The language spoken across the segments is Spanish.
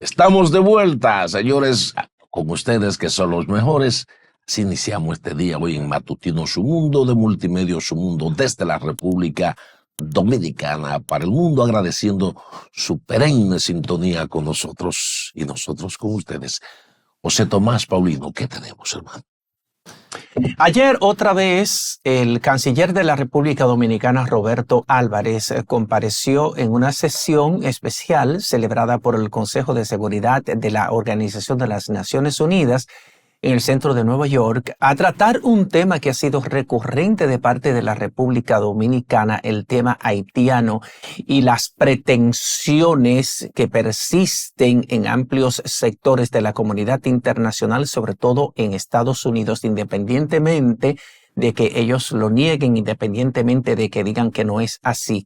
Estamos de vuelta, señores, con ustedes que son los mejores. Así iniciamos este día hoy en Matutino Su Mundo de Multimedia Su Mundo desde la República Dominicana para el mundo, agradeciendo su perenne sintonía con nosotros y nosotros con ustedes. José Tomás Paulino, ¿qué tenemos, hermano? Ayer otra vez el canciller de la República Dominicana, Roberto Álvarez, compareció en una sesión especial celebrada por el Consejo de Seguridad de la Organización de las Naciones Unidas en el centro de Nueva York a tratar un tema que ha sido recurrente de parte de la República Dominicana, el tema haitiano y las pretensiones que persisten en amplios sectores de la comunidad internacional, sobre todo en Estados Unidos, independientemente de que ellos lo nieguen, independientemente de que digan que no es así.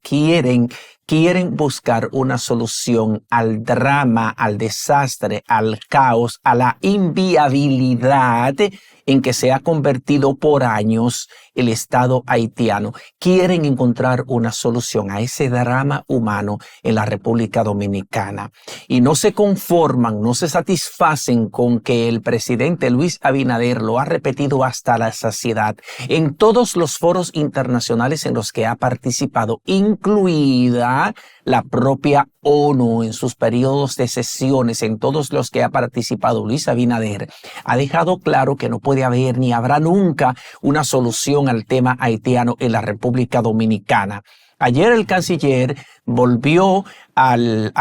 Quieren buscar una solución al drama, al desastre, al caos, a la inviabilidad en que se ha convertido por años el Estado haitiano. Quieren encontrar una solución a ese drama humano en la República Dominicana. Y no se conforman, no se satisfacen con que el presidente Luis Abinader lo ha repetido hasta la saciedad en todos los foros internacionales en los que ha participado, incluida la propia ONU en sus periodos de sesiones, en todos los que ha participado Luis Abinader, ha dejado claro que no puede haber ni habrá nunca una solución al tema haitiano en la República Dominicana. Ayer el canciller volvió a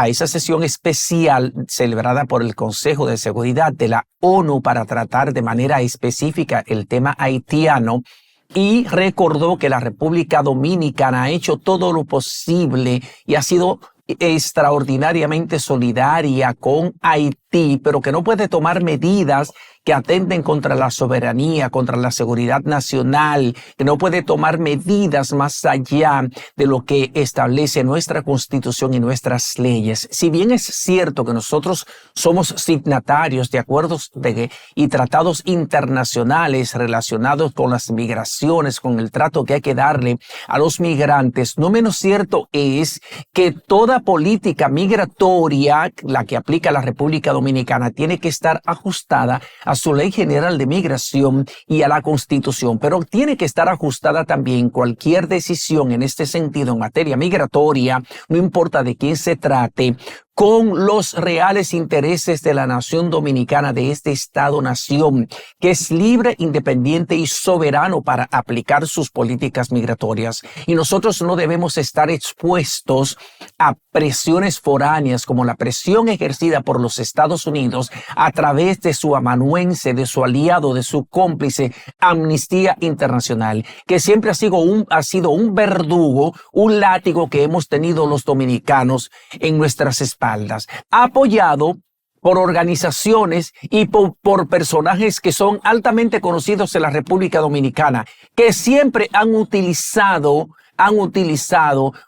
esa sesión especial celebrada por el Consejo de Seguridad de la ONU para tratar de manera específica el tema haitiano, y recordó que la República Dominicana ha hecho todo lo posible y ha sido extraordinariamente solidaria con Haití, pero que no puede tomar medidas que atenten contra la soberanía, contra la seguridad nacional, que no puede tomar medidas más allá de lo que establece nuestra Constitución y nuestras leyes. Si bien es cierto que nosotros somos signatarios de acuerdos y tratados internacionales relacionados con las migraciones, con el trato que hay que darle a los migrantes, no menos cierto es que toda política migratoria, la que aplica la República Dominicana, tiene que estar ajustada a su Ley General de Migración y a la Constitución, pero tiene que estar ajustada también cualquier decisión en este sentido en materia migratoria, no importa de quién se trate, con los reales intereses de la nación dominicana, de este Estado-nación, que es libre, independiente y soberano para aplicar sus políticas migratorias. Y nosotros no debemos estar expuestos a presiones foráneas como la presión ejercida por los Estados Unidos a través de su amanuense, de su aliado, de su cómplice, Amnistía Internacional, que siempre ha sido un verdugo, un látigo que hemos tenido los dominicanos en nuestras espaldas, apoyado por organizaciones y por personajes que son altamente conocidos en la República Dominicana, que siempre han utilizado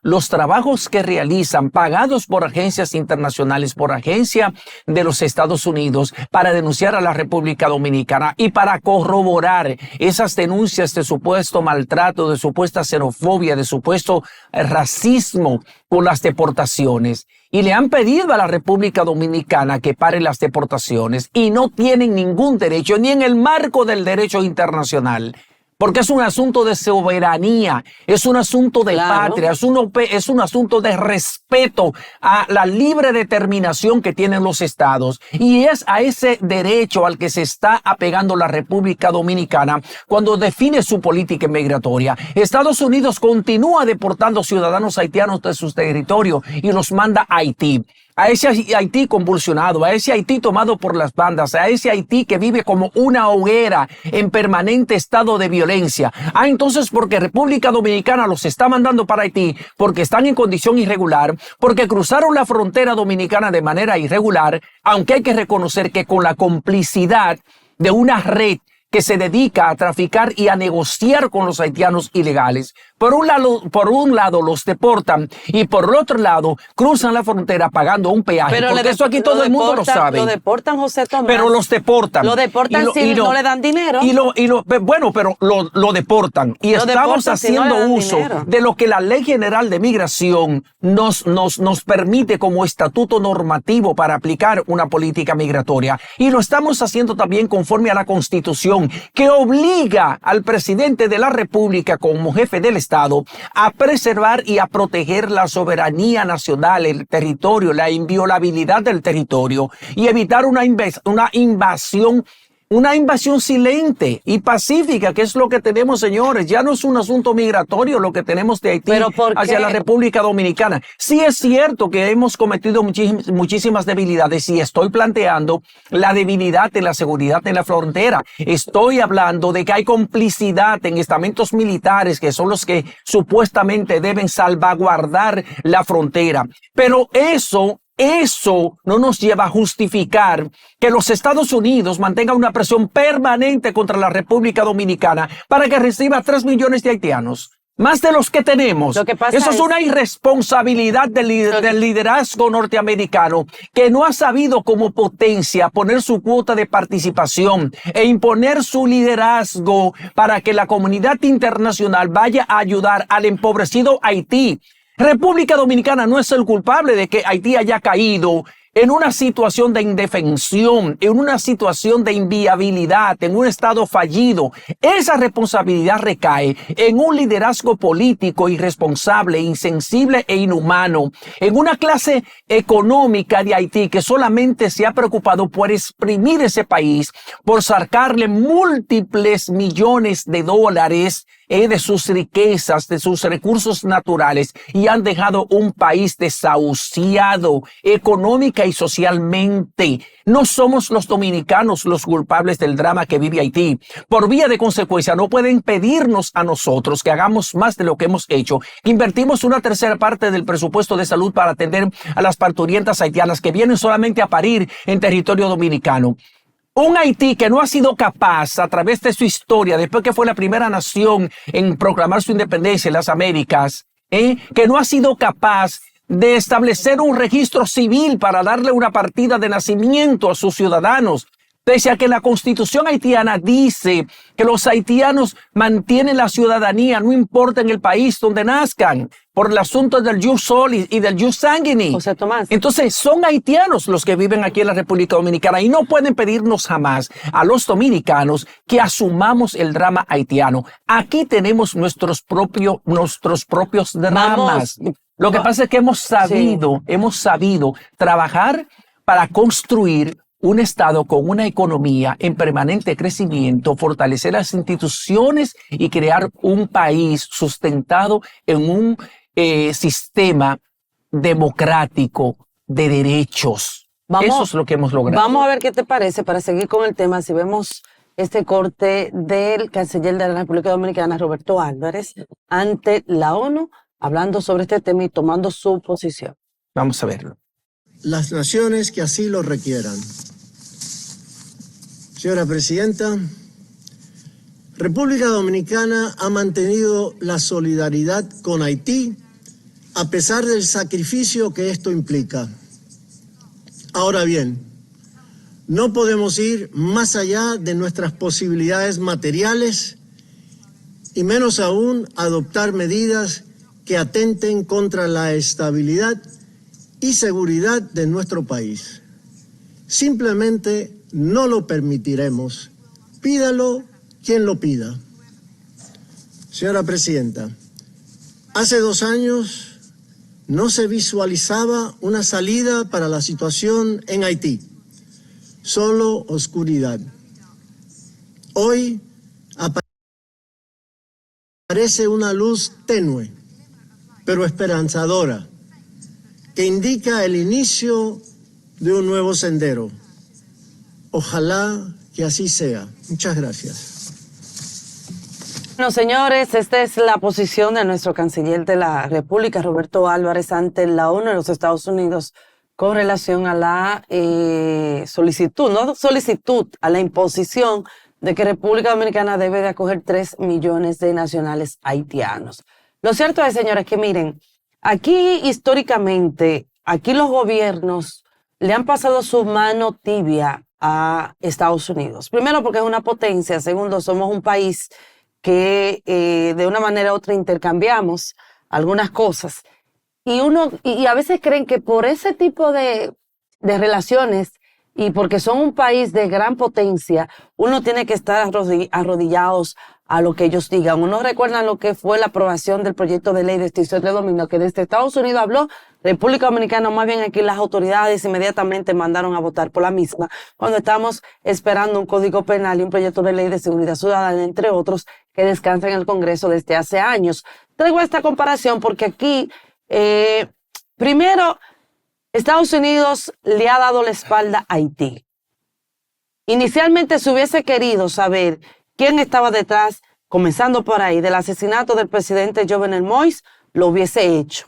los trabajos que realizan, pagados por agencias internacionales, por agencia de los Estados Unidos, para denunciar a la República Dominicana y para corroborar esas denuncias de supuesto maltrato, de supuesta xenofobia, de supuesto racismo con las deportaciones. Y le han pedido a la República Dominicana que pare las deportaciones y no tienen ningún derecho, ni en el marco del derecho internacional. Porque es un asunto de soberanía, es un asunto de patria, es un asunto de respeto a la libre determinación que tienen los estados. Y es a ese derecho al que se está apegando la República Dominicana cuando define su política migratoria. Estados Unidos continúa deportando ciudadanos haitianos de sus territorios y los manda a Haití. A ese Haití convulsionado, a ese Haití tomado por las bandas, a ese Haití que vive como una hoguera en permanente estado de violencia. Entonces porque República Dominicana los está mandando para Haití, porque están en condición irregular, porque cruzaron la frontera dominicana de manera irregular, aunque hay que reconocer que con la complicidad de una red que se dedica a traficar y a negociar con los haitianos ilegales. Por un lado los deportan y por el otro lado cruzan la frontera pagando un peaje. Pero porque eso aquí todo el mundo lo sabe. Lo deportan, José Tomás. Pero los deportan. Lo deportan si no le dan dinero. Bueno, pero lo deportan. Y estamos haciendo uso de lo que la Ley General de Migración nos permite como estatuto normativo para aplicar una política migratoria. Y lo estamos haciendo también conforme a la Constitución, que obliga al presidente de la República como jefe del Estado a preservar y a proteger la soberanía nacional, el territorio, la inviolabilidad del territorio y evitar una invasión silente y pacífica, que es lo que tenemos, señores. Ya no es un asunto migratorio lo que tenemos de Haití hacia la República Dominicana. Sí es cierto que hemos cometido muchísimas debilidades y estoy planteando la debilidad de la seguridad en la frontera. Estoy hablando de que hay complicidad en estamentos militares que son los que supuestamente deben salvaguardar la frontera. Pero eso no nos lleva a justificar que los Estados Unidos mantengan una presión permanente contra la República Dominicana para que reciba 3 millones de haitianos. Más de los que tenemos. Eso es una irresponsabilidad del liderazgo norteamericano que no ha sabido como potencia poner su cuota de participación e imponer su liderazgo para que la comunidad internacional vaya a ayudar al empobrecido Haití. República Dominicana no es el culpable de que Haití haya caído en una situación de indefensión, en una situación de inviabilidad, en un estado fallido. Esa responsabilidad recae en un liderazgo político irresponsable, insensible e inhumano, en una clase económica de Haití que solamente se ha preocupado por exprimir ese país, por sacarle múltiples millones de dólares de sus riquezas, de sus recursos naturales, y han dejado un país desahuciado económica y socialmente. No somos los dominicanos los culpables del drama que vive Haití. Por vía de consecuencia, no pueden pedirnos a nosotros que hagamos más de lo que hemos hecho. Invertimos una tercera parte del presupuesto de salud para atender a las parturientas haitianas que vienen solamente a parir en territorio dominicano. Un Haití que no ha sido capaz, a través de su historia, después que fue la primera nación en proclamar su independencia en las Américas, que no ha sido capaz de establecer un registro civil para darle una partida de nacimiento a sus ciudadanos, pese a que la Constitución haitiana dice que los haitianos mantienen la ciudadanía, no importa en el país donde nazcan, por el asunto del jus soli y del jus sanguinis. José Tomás. Entonces, son haitianos los que viven aquí en la República Dominicana y no pueden pedirnos jamás a los dominicanos que asumamos el drama haitiano. Aquí tenemos nuestros propios dramas. Lo que pasa es que hemos sabido trabajar para construir un Estado con una economía en permanente crecimiento, fortalecer las instituciones y crear un país sustentado en un sistema democrático de derechos. Eso es lo que hemos logrado. Vamos a ver qué te parece para seguir con el tema. Si vemos este corte del canciller de la República Dominicana, Roberto Álvarez, ante la ONU, hablando sobre este tema y tomando su posición. Vamos a verlo. Las naciones que así lo requieran. Señora Presidenta, República Dominicana ha mantenido la solidaridad con Haití a pesar del sacrificio que esto implica. Ahora bien, no podemos ir más allá de nuestras posibilidades materiales y menos aún adoptar medidas que atenten contra la estabilidad y seguridad de nuestro país. Simplemente no lo permitiremos. Pídalo quien lo pida. Señora Presidenta, hace 2 años no se visualizaba una salida para la situación en Haití, solo oscuridad. Hoy aparece una luz tenue, pero esperanzadora, que indica el inicio de un nuevo sendero. Ojalá que así sea. Muchas gracias. Bueno, señores, esta es la posición de nuestro canciller de la República, Roberto Álvarez, ante la ONU de los Estados Unidos con relación a la solicitud, a la imposición de que República Dominicana debe de acoger 3 millones de nacionales haitianos. Lo cierto es, señores, que miren, aquí históricamente, aquí los gobiernos le han pasado su mano tibia a Estados Unidos. Primero porque es una potencia, segundo somos un país que de una manera u otra intercambiamos algunas cosas. Y a veces creen que por ese tipo de relaciones y porque son un país de gran potencia, uno tiene que estar arrodillados a lo que ellos digan. Uno recuerda lo que fue la aprobación del proyecto de ley de extinción de dominio, que desde Estados Unidos habló República Dominicana, más bien aquí las autoridades inmediatamente mandaron a votar por la misma, cuando estamos esperando un código penal y un proyecto de ley de seguridad ciudadana, entre otros, que descansan en el Congreso desde hace años. Traigo esta comparación porque aquí, primero, Estados Unidos le ha dado la espalda a Haití. Inicialmente se hubiese querido saber quién estaba detrás, comenzando por ahí, del asesinato del presidente Jovenel Moïse, lo hubiese hecho.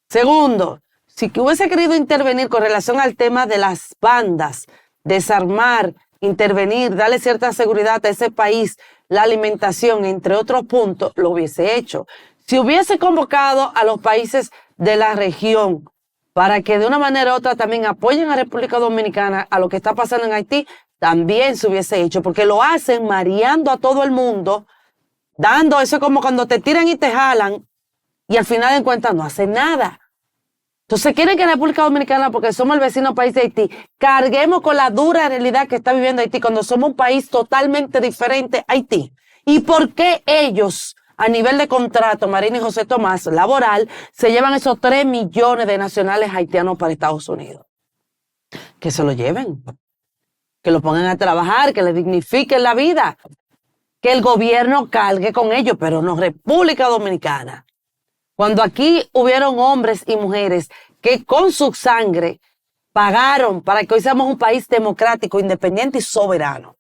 Segundo, si hubiese querido intervenir con relación al tema de las bandas, desarmar, intervenir, darle cierta seguridad a ese país, la alimentación, entre otros puntos, lo hubiese hecho. Si hubiese convocado a los países de la región para que de una manera u otra también apoyen a República Dominicana a lo que está pasando en Haití, también se hubiese hecho, porque lo hacen mareando a todo el mundo, dando eso como cuando te tiran y te jalan, y al final de cuentas no hacen nada. Entonces quieren que República Dominicana, porque somos el vecino país de Haití, carguemos con la dura realidad que está viviendo Haití cuando somos un país totalmente diferente a Haití. ¿Y por qué ellos, a nivel de contrato, Marina y José Tomás, laboral, se llevan esos 3 millones de nacionales haitianos para Estados Unidos? Que se lo lleven, que lo pongan a trabajar, que les dignifiquen la vida, que el gobierno cargue con ellos, pero no República Dominicana. Cuando aquí hubieron hombres y mujeres que con su sangre pagaron para que hoy seamos un país democrático, independiente y soberano.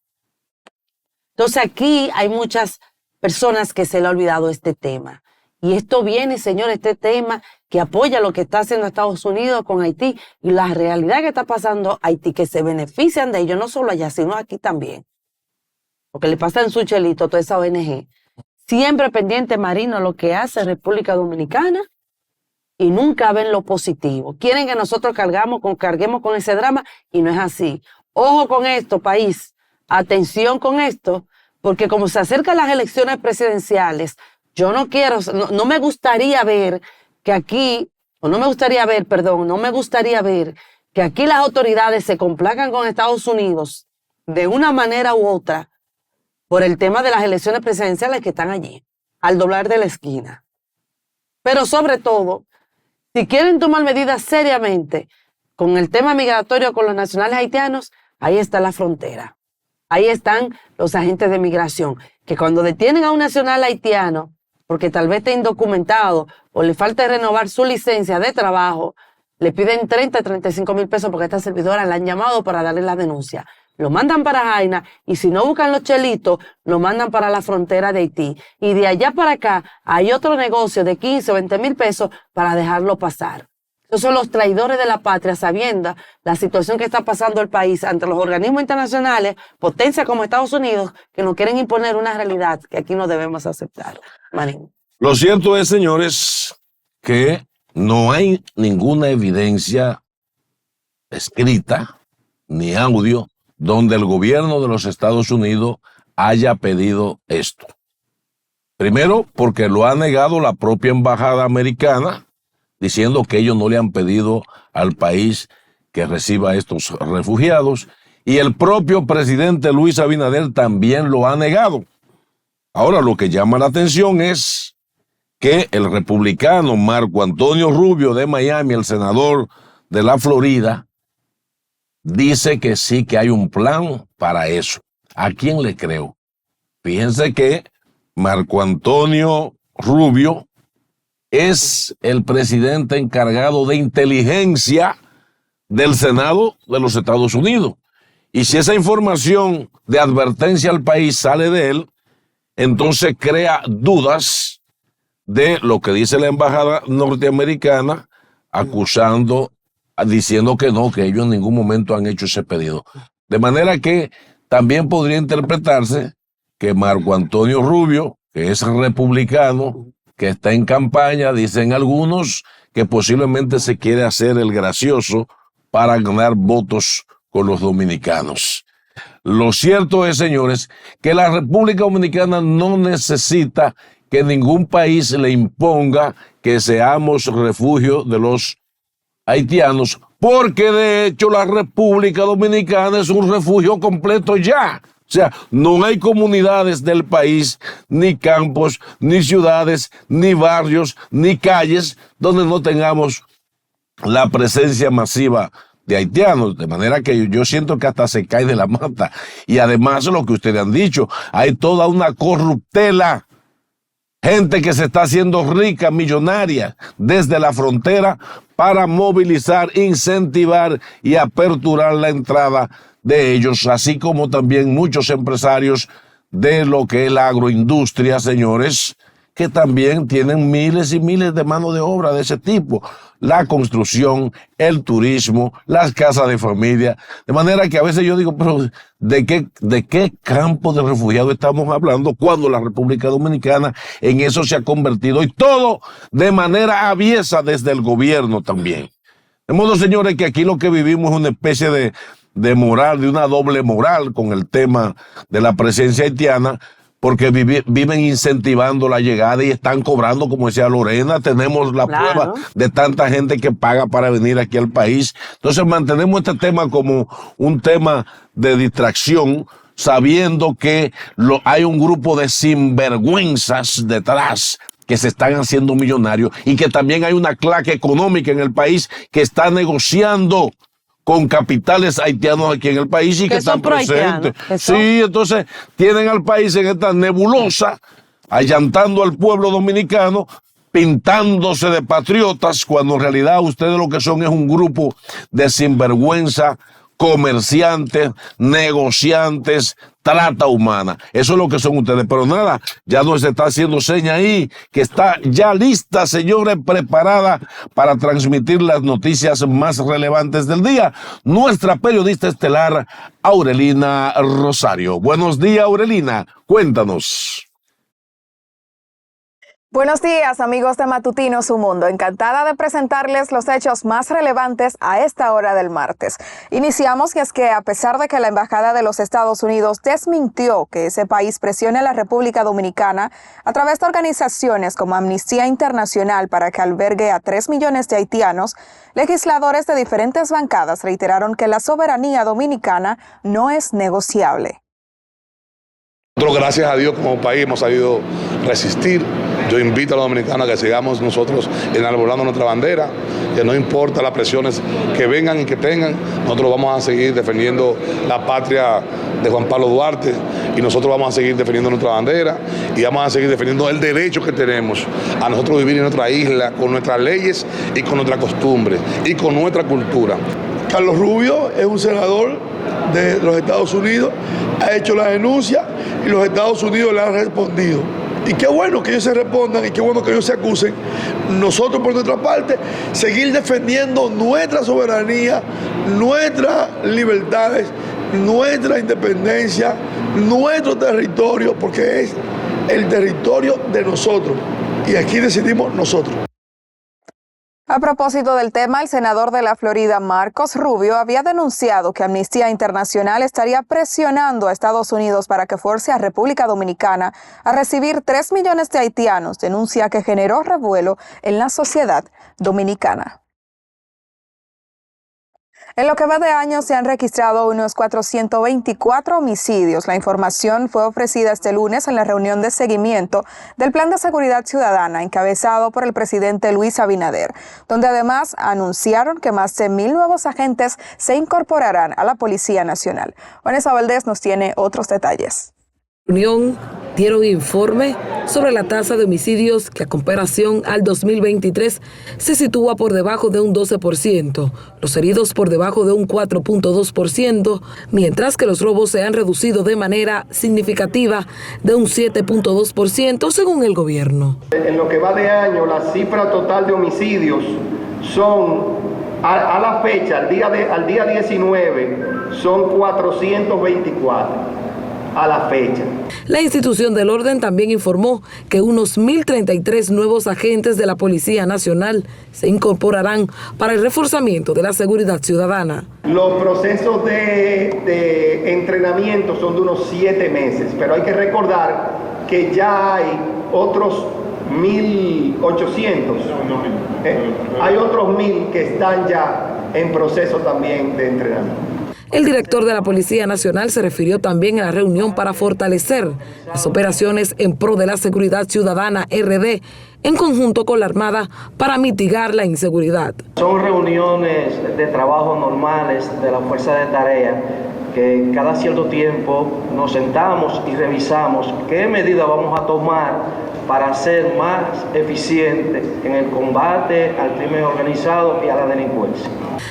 Entonces aquí hay muchas personas que se le ha olvidado este tema. Y esto viene, señor, este tema que apoya lo que está haciendo Estados Unidos con Haití y la realidad que está pasando Haití, que se benefician de ello, no solo allá, sino aquí también. Porque le pasa en su chelito a toda esa ONG. Siempre pendiente, Marino, lo que hace República Dominicana y nunca ven lo positivo. Quieren que nosotros carguemos con ese drama y no es así. Ojo con esto, país. Atención con esto, porque como se acercan las elecciones presidenciales, no me gustaría ver que aquí las autoridades se complacan con Estados Unidos de una manera u otra por el tema de las elecciones presidenciales que están allí, al doblar de la esquina. Pero sobre todo, si quieren tomar medidas seriamente con el tema migratorio con los nacionales haitianos, ahí está la frontera. Ahí están los agentes de migración, que cuando detienen a un nacional haitiano, porque tal vez esté indocumentado o le falta renovar su licencia de trabajo, le piden 30, 35 mil pesos porque a esta servidora la han llamado para darle la denuncia. Lo mandan para Jaina y si no buscan los chelitos, lo mandan para la frontera de Haití. Y de allá para acá hay otro negocio de 15 o 20 mil pesos para dejarlo pasar. Esos son los traidores de la patria, sabiendo la situación que está pasando el país ante los organismos internacionales, potencias como Estados Unidos, que nos quieren imponer una realidad que aquí no debemos aceptar. Marín. Lo cierto es, señores, que no hay ninguna evidencia escrita ni audio donde el gobierno de los Estados Unidos haya pedido esto. Primero, porque lo ha negado la propia embajada americana, diciendo que ellos no le han pedido al país que reciba a estos refugiados, y el propio presidente Luis Abinader también lo ha negado. Ahora, lo que llama la atención es que el republicano Marco Antonio Rubio de Miami, el senador de la Florida, dice que sí, que hay un plan para eso. ¿A quién le creo? Fíjense que Marco Antonio Rubio es el presidente encargado de inteligencia del Senado de los Estados Unidos. Y si esa información de advertencia al país sale de él, entonces crea dudas de lo que dice la embajada norteamericana, diciendo que no, que ellos en ningún momento han hecho ese pedido. De manera que también podría interpretarse que Marco Antonio Rubio, que es republicano, que está en campaña, dicen algunos, que posiblemente se quiere hacer el gracioso para ganar votos con los dominicanos. Lo cierto es, señores, que la República Dominicana no necesita que ningún país le imponga que seamos refugio de los haitianos, porque de hecho la República Dominicana es un refugio completo ya. O sea, no hay comunidades del país, ni campos, ni ciudades, ni barrios, ni calles donde no tengamos la presencia masiva de haitianos, de manera que yo siento que hasta se cae de la mata. Y además, lo que ustedes han dicho, hay toda una corruptela, gente que se está haciendo rica, millonaria, desde la frontera para movilizar, incentivar y aperturar la entrada de ellos, así como también muchos empresarios de lo que es la agroindustria, señores, que también tienen miles y miles de mano de obra de ese tipo. La construcción, el turismo, las casas de familia. De manera que a veces yo digo, pero ¿de qué campo de refugiados estamos hablando cuando la República Dominicana en eso se ha convertido? Y todo de manera aviesa desde el gobierno también. De modo, señores, que aquí lo que vivimos es una especie de moral, de una doble moral con el tema de la presencia haitiana, porque viven incentivando la llegada y están cobrando, como decía Lorena. Tenemos la prueba de tanta gente que paga para venir aquí al país. Entonces mantenemos este tema como un tema de distracción, sabiendo que hay un grupo de sinvergüenzas detrás que se están haciendo millonarios y que también hay una clase económica en el país que está negociando con capitales haitianos aquí en el país y que están presentes. Sí, entonces tienen al país en esta nebulosa, allantando al pueblo dominicano, pintándose de patriotas, cuando en realidad ustedes lo que son es un grupo de sinvergüenza, comerciantes, negociantes, trata humana. Eso es lo que son ustedes. Pero nada, ya nos está haciendo seña ahí, que está ya lista, señores, preparada para transmitir las noticias más relevantes del día. Nuestra periodista estelar, Aurelina Rosario. Buenos días, Aurelina. Cuéntanos. Buenos días, amigos de Matutino Su Mundo. Encantada de presentarles los hechos más relevantes a esta hora del martes. Iniciamos y es que a pesar de que la Embajada de los Estados Unidos desmintió que ese país presione a la República Dominicana a través de organizaciones como Amnistía Internacional para que albergue a 3 millones de haitianos, legisladores de diferentes bancadas reiteraron que la soberanía dominicana no es negociable. Nosotros, gracias a Dios, como país hemos sabido resistir. Yo invito a los dominicanos a que sigamos nosotros enarbolando nuestra bandera, que no importa las presiones que vengan y que tengan, nosotros vamos a seguir defendiendo la patria de Juan Pablo Duarte y nosotros vamos a seguir defendiendo nuestra bandera y vamos a seguir defendiendo el derecho que tenemos a nosotros vivir en nuestra isla con nuestras leyes y con nuestra costumbre y con nuestra cultura. Carlos Rubio es un senador de los Estados Unidos, ha hecho la denuncia y los Estados Unidos le han respondido. Y qué bueno que ellos se respondan y qué bueno que ellos se acusen. Nosotros, por nuestra parte, seguir defendiendo nuestra soberanía, nuestras libertades, nuestra independencia, nuestro territorio, porque es el territorio de nosotros. Y aquí decidimos nosotros. A propósito del tema, el senador de la Florida, Marcos Rubio, había denunciado que Amnistía Internacional estaría presionando a Estados Unidos para que force a República Dominicana a recibir 3 millones de haitianos, denuncia que generó revuelo en la sociedad dominicana. En lo que va de año se han registrado unos 424 homicidios. La información fue ofrecida este lunes en la reunión de seguimiento del Plan de Seguridad Ciudadana encabezado por el presidente Luis Abinader, donde además anunciaron que más de 1,000 nuevos agentes se incorporarán a la Policía Nacional. Vanessa Valdés nos tiene otros detalles. Unión dieron informe sobre la tasa de homicidios que a comparación al 2023 se sitúa por debajo de un 12%, los heridos por debajo de un 4.2%, mientras que los robos se han reducido de manera significativa de un 7.2% según el gobierno. En lo que va de año, la cifra total de homicidios son A la fecha, al día 19, son 424. A la fecha. La institución del orden también informó que unos 1.033 nuevos agentes de la Policía Nacional se incorporarán para el reforzamiento de la seguridad ciudadana. Los procesos de entrenamiento son de unos 7 meses, pero hay que recordar que ya hay otros 1.800. Hay otros 1.000 que están ya en proceso también de entrenamiento. El director de la Policía Nacional se refirió también a la reunión para fortalecer las operaciones en pro de la seguridad ciudadana RD en conjunto con la Armada para mitigar la inseguridad. Son reuniones de trabajo normales de la Fuerza de Tarea que cada cierto tiempo nos sentamos y revisamos qué medidas vamos a tomar para ser más eficientes en el combate al crimen organizado y a la delincuencia.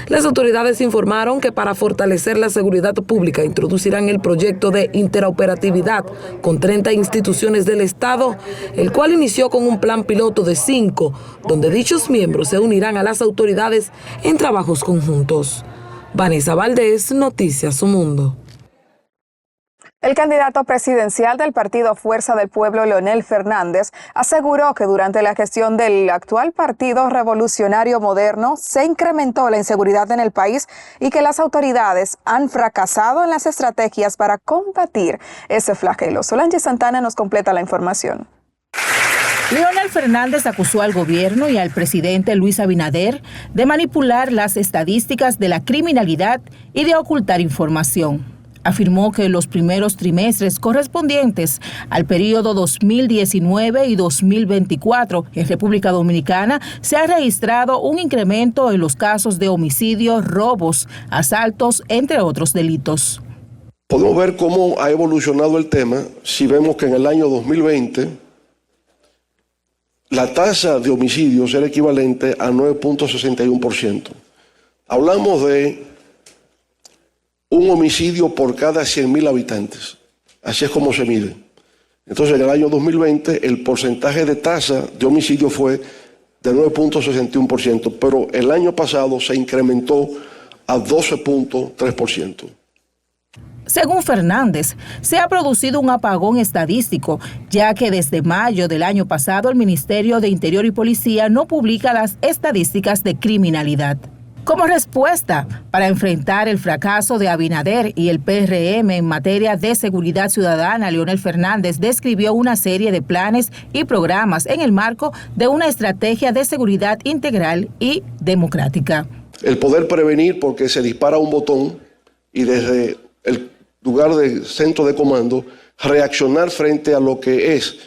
Las autoridades informaron que para fortalecer la seguridad pública introducirán el proyecto de interoperatividad con 30 instituciones del Estado, el cual inició con un plan piloto de 5, donde dichos miembros se unirán a las autoridades en trabajos conjuntos. Vanessa Valdés, Noticias Su Mundo. El candidato presidencial del partido Fuerza del Pueblo, Leonel Fernández, aseguró que durante la gestión del actual Partido Revolucionario Moderno se incrementó la inseguridad en el país y que las autoridades han fracasado en las estrategias para combatir ese flagelo. Solange Santana nos completa la información. Leonel Fernández acusó al gobierno y al presidente Luis Abinader de manipular las estadísticas de la criminalidad y de ocultar información. Afirmó que en los primeros trimestres correspondientes al periodo 2019 y 2024 en República Dominicana se ha registrado un incremento en los casos de homicidios, robos, asaltos, entre otros delitos. Podemos ver cómo ha evolucionado el tema si vemos que en el año 2020 la tasa de homicidios era equivalente a 9.61%. Hablamos de un homicidio por cada 100.000 habitantes. Así es como se mide. Entonces, en el año 2020, el porcentaje de tasa de homicidio fue de 9.61%, pero el año pasado se incrementó a 12.3%. Según Fernández, se ha producido un apagón estadístico, ya que desde mayo del año pasado el Ministerio de Interior y Policía no publica las estadísticas de criminalidad. Como respuesta para enfrentar el fracaso de Abinader y el PRM en materia de seguridad ciudadana, Leonel Fernández describió una serie de planes y programas en el marco de una estrategia de seguridad integral y democrática. El poder prevenir porque se dispara un botón y desde el lugar de centro de comando reaccionar frente a lo que es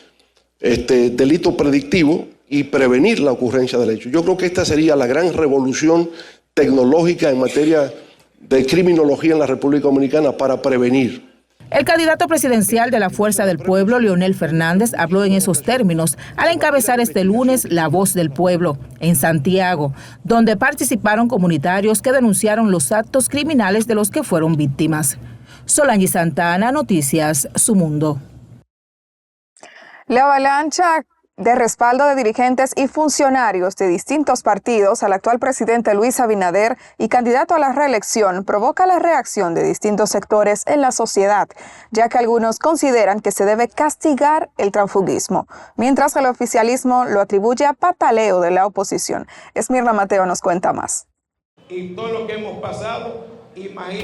delito predictivo y prevenir la ocurrencia del hecho. Yo creo que esta sería la gran revolución tecnológica en materia de criminología en la República Dominicana para prevenir. El candidato presidencial de la Fuerza del Pueblo, Leonel Fernández, habló en esos términos al encabezar este lunes La Voz del Pueblo en Santiago, donde participaron comunitarios que denunciaron los actos criminales de los que fueron víctimas. Solange Santana, Noticias Su Mundo. La avalancha de respaldo de dirigentes y funcionarios de distintos partidos al actual presidente Luis Abinader y candidato a la reelección provoca la reacción de distintos sectores en la sociedad, ya que algunos consideran que se debe castigar el transfugismo, mientras el oficialismo lo atribuye a pataleo de la oposición. Esmirna Mateo nos cuenta más. Y todo lo que hemos pasado.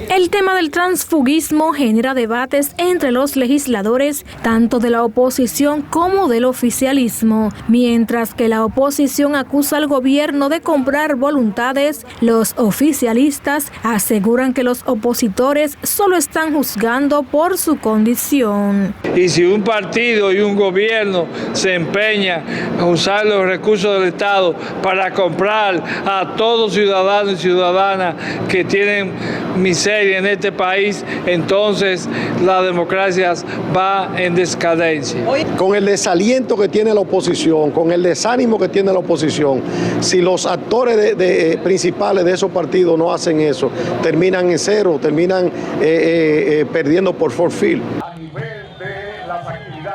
El tema del transfugismo genera debates entre los legisladores, tanto de la oposición como del oficialismo. Mientras que la oposición acusa al gobierno de comprar voluntades, los oficialistas aseguran que los opositores solo están juzgando por su condición. Y si un partido y un gobierno se empeña a usar los recursos del Estado para comprar a todos ciudadanos y ciudadanas que tienen miseria en este país, entonces la democracia va en decadencia. Con el desaliento que tiene la oposición, con el desánimo que tiene la oposición, si los actores principales de esos partidos no hacen eso, terminan en cero, terminan perdiendo por forfeit.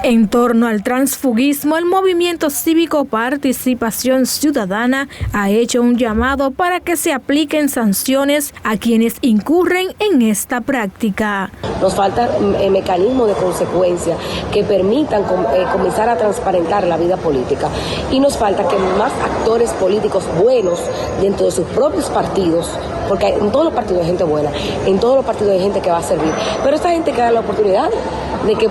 En torno al transfugismo, el movimiento cívico Participación Ciudadana ha hecho un llamado para que se apliquen sanciones a quienes incurren en esta práctica. Nos falta mecanismos de consecuencia que permitan comenzar a transparentar la vida política, y nos falta que más actores políticos buenos dentro de sus propios partidos, porque en todos los partidos hay gente buena, en todos los partidos hay gente que va a servir, pero esta gente que da la oportunidad de que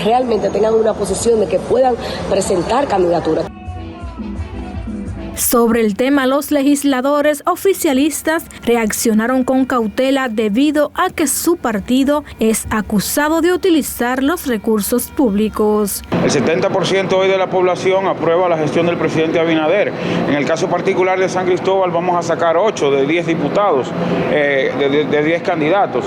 realmente tengan una posición, de que puedan presentar candidaturas. Sobre el tema, los legisladores oficialistas reaccionaron con cautela debido a que su partido es acusado de utilizar los recursos públicos. El 70% hoy de la población aprueba la gestión del presidente Abinader. En el caso particular de San Cristóbal vamos a sacar 8 de 10 diputados, de 10 candidatos.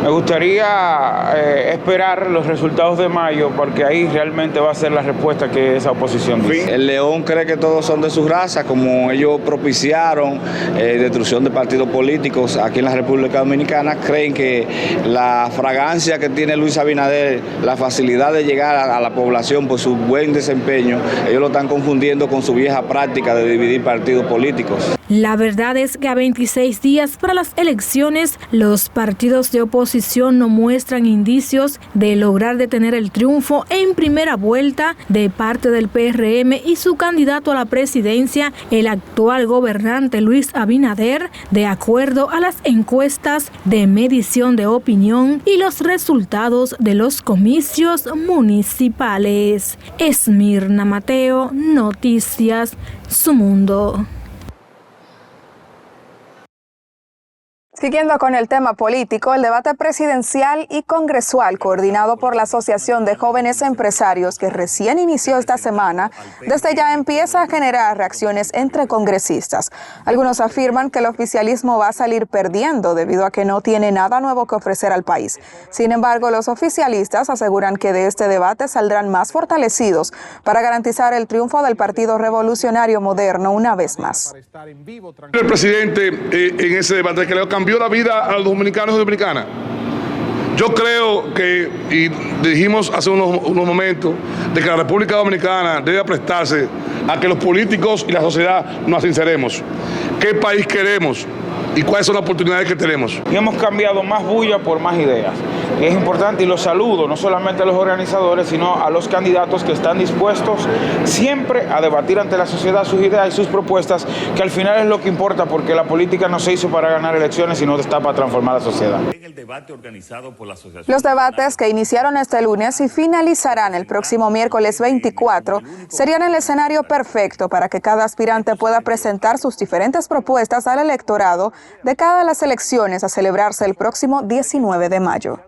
Me gustaría esperar los resultados de mayo, porque ahí realmente va a ser la respuesta que esa oposición dice. El León cree que todos son de su raza, como ellos propiciaron destrucción de partidos políticos aquí en la República Dominicana. Creen que la fragancia que tiene Luis Abinader, la facilidad de llegar a la población por su buen desempeño, ellos lo están confundiendo con su vieja práctica de dividir partidos políticos. La verdad es que a 26 días para las elecciones, los partidos de oposición no muestran indicios de lograr detener el triunfo en primera vuelta de parte del PRM y su candidato a la presidencia, el actual gobernante Luis Abinader, de acuerdo a las encuestas de medición de opinión y los resultados de los comicios municipales. Esmirna Mateo, Noticias Su Mundo. Siguiendo con el tema político, el debate presidencial y congresual coordinado por la Asociación de Jóvenes Empresarios, que recién inició esta semana, desde ya empieza a generar reacciones entre congresistas. Algunos afirman que el oficialismo va a salir perdiendo debido a que no tiene nada nuevo que ofrecer al país. Sin embargo, los oficialistas aseguran que de este debate saldrán más fortalecidos para garantizar el triunfo del Partido Revolucionario Moderno una vez más. El presidente en ese debate que le cambió la vida a los dominicanos y dominicanas. Yo creo que, y dijimos hace unos momentos, de que la República Dominicana debe prestarse a que los políticos y la sociedad nos sinceremos. ¿Qué país queremos? ¿Y cuáles son las oportunidades que tenemos? Y hemos cambiado más bulla por más ideas. Y es importante, y los saludo, no solamente a los organizadores, sino a los candidatos que están dispuestos siempre a debatir ante la sociedad sus ideas y sus propuestas, que al final es lo que importa, porque la política no se hizo para ganar elecciones, sino está para transformar la sociedad. Los debates, que iniciaron este lunes y finalizarán el próximo miércoles 24, serían el escenario perfecto para que cada aspirante pueda presentar sus diferentes propuestas al electorado de cara a las elecciones a celebrarse el próximo 19 de mayo.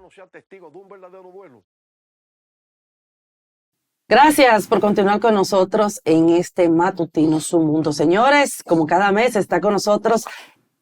Gracias por continuar con nosotros en este matutino Su Mundo. Señores, como cada mes está con nosotros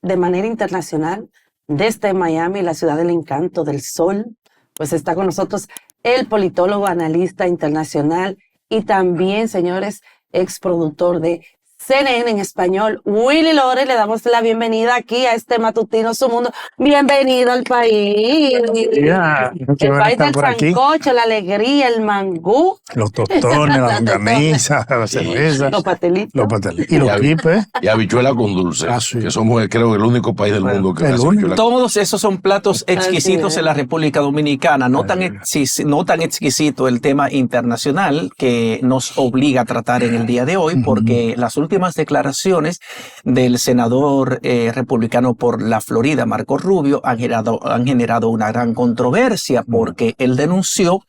de manera internacional desde Miami, la ciudad del encanto, del sol, pues está con nosotros el politólogo, analista internacional y también, señores, exproductor de CNN en español, Willy Lore. Le damos la bienvenida aquí a este matutino Su Mundo. Bienvenido al país. El país del sancocho, la alegría, el mangú. Los tostones, la longaniza, la cerveza. Los pastelitos. Y los quipes. Y habichuela con dulce. Sí. Que somos, creo, el único país del mundo que hace habichuela. Todos esos son platos exquisitos en la República Dominicana. No tan exquisito el tema internacional que nos obliga a tratar en el día de hoy, porque las últimas declaraciones del senador republicano por la Florida, Marco Rubio, han generado una gran controversia, porque él denunció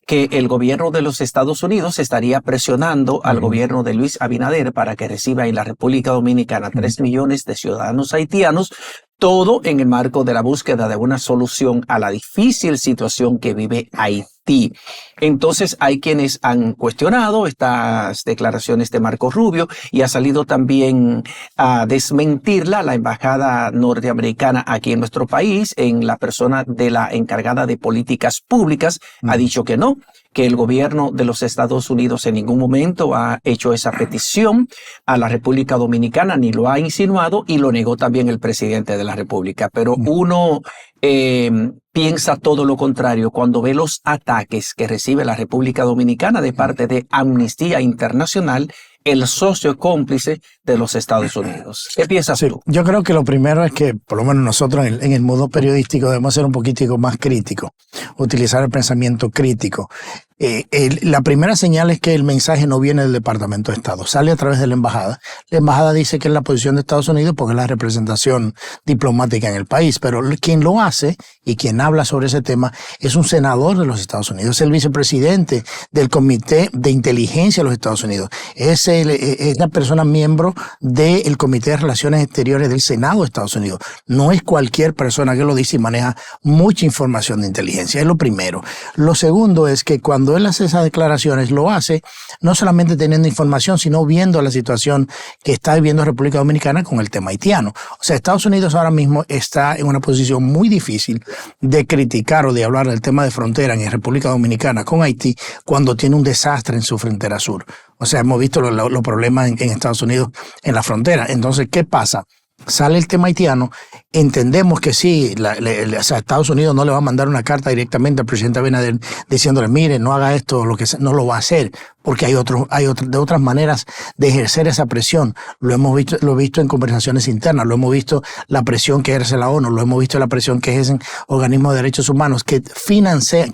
que el gobierno de los Estados Unidos estaría presionando al gobierno de Luis Abinader para que reciba en la República Dominicana 3 millones de ciudadanos haitianos, todo en el marco de la búsqueda de una solución a la difícil situación que vive Haití. Entonces hay quienes han cuestionado estas declaraciones de Marco Rubio, y ha salido también a desmentirla la embajada norteamericana aquí en nuestro país, en la persona de la encargada de políticas públicas. Ha dicho que no, que el gobierno de los Estados Unidos en ningún momento ha hecho esa petición a la República Dominicana, ni lo ha insinuado, y lo negó también el presidente de la República. Pero uno piensa todo lo contrario cuando ve los ataques que recibe recibe la República Dominicana de parte de Amnistía Internacional, el socio cómplice de los Estados Unidos. ¿Qué piensas tú? Yo creo que lo primero es que, por lo menos nosotros en el modo periodístico, debemos ser un poquitico más críticos, utilizar el pensamiento crítico. La primera señal es que el mensaje no viene del Departamento de Estado, sale a través de la embajada. La embajada dice que es la posición de Estados Unidos porque es la representación diplomática en el país, pero quien lo hace y quien habla sobre ese tema es un senador de los Estados Unidos, es el vicepresidente del Comité de Inteligencia de los Estados Unidos, es la persona miembro del Comité de Relaciones Exteriores del Senado de Estados Unidos. No es cualquier persona que lo dice y maneja mucha información de inteligencia, es lo primero. Lo segundo es que cuando él hace esas declaraciones, lo hace no solamente teniendo información, sino viendo la situación que está viviendo República Dominicana con el tema haitiano. O sea, Estados Unidos ahora mismo está en una posición muy difícil de criticar o de hablar del tema de frontera en República Dominicana con Haití cuando tiene un desastre en su frontera sur. O sea, hemos visto los problemas en Estados Unidos en la frontera. Entonces, ¿qué pasa? Sale el tema haitiano, entendemos que sí, o sea, Estados Unidos no le va a mandar una carta directamente al presidente Abinader diciéndole, mire, no haga esto, no lo va a hacer, porque hay otras maneras de ejercer esa presión. Lo he visto en conversaciones internas, lo hemos visto la presión que ejerce la ONU, lo hemos visto la presión que ejercen organismos de derechos humanos que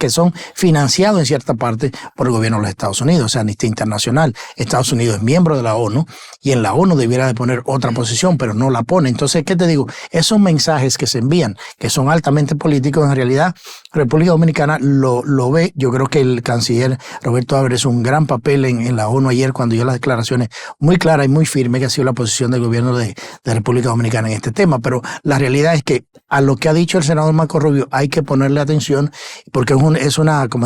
son financiados en cierta parte por el gobierno de los Estados Unidos, o sea, Amnistía Internacional. Estados Unidos es miembro de la ONU y en la ONU debiera de poner otra posición, pero no la pone. Entonces, ¿qué te digo? Esos mensajes que se envían, que son altamente políticos, en realidad República Dominicana lo ve. Yo creo que el canciller Roberto Álvarez es un gran papel en la ONU ayer cuando dio las declaraciones muy claras y muy firmes que ha sido la posición del gobierno de República Dominicana en este tema. Pero la realidad es que a lo que ha dicho el senador Marco Rubio hay que ponerle atención porque como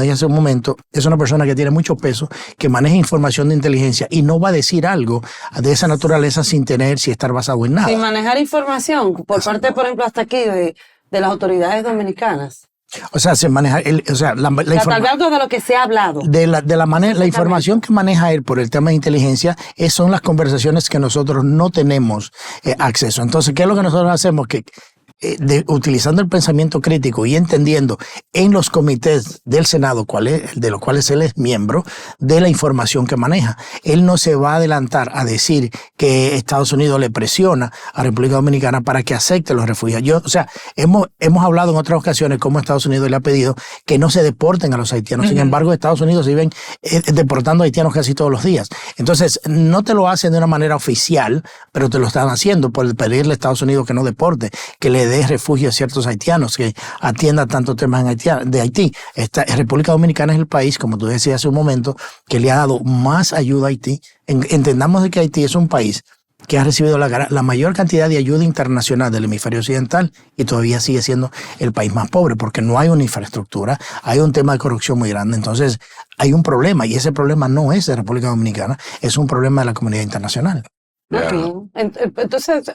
dije hace un momento, es una persona que tiene mucho peso, que maneja información de inteligencia y no va a decir algo de esa naturaleza sin estar basado en nada. Sin manejar información por parte, por ejemplo, hasta aquí de las autoridades dominicanas. O sea, se maneja, tal vez algo de lo que se ha hablado. La información que maneja él por el tema de inteligencia son las conversaciones que nosotros no tenemos acceso. Entonces, ¿qué es lo que nosotros hacemos? Utilizando el pensamiento crítico y entendiendo en los comités del Senado, de los cuales él es miembro, de la información que maneja. Él no se va a adelantar a decir que Estados Unidos le presiona a República Dominicana para que acepte los refugiados. Hemos hablado en otras ocasiones cómo Estados Unidos le ha pedido que no se deporten a los haitianos. Sin embargo, Estados Unidos se viven deportando haitianos casi todos los días. Entonces, no te lo hacen de una manera oficial, pero te lo están haciendo por pedirle a Estados Unidos que no deporte, que le dé refugio a ciertos haitianos, que atienda tantos temas de Haití. República Dominicana es el país, como tú decías hace un momento, que le ha dado más ayuda a Haití. Entendamos de que Haití es un país que ha recibido la mayor cantidad de ayuda internacional del hemisferio occidental y todavía sigue siendo el país más pobre porque no hay una infraestructura, hay un tema de corrupción muy grande. Entonces hay un problema y ese problema no es de República Dominicana, es un problema de la comunidad internacional. Entonces,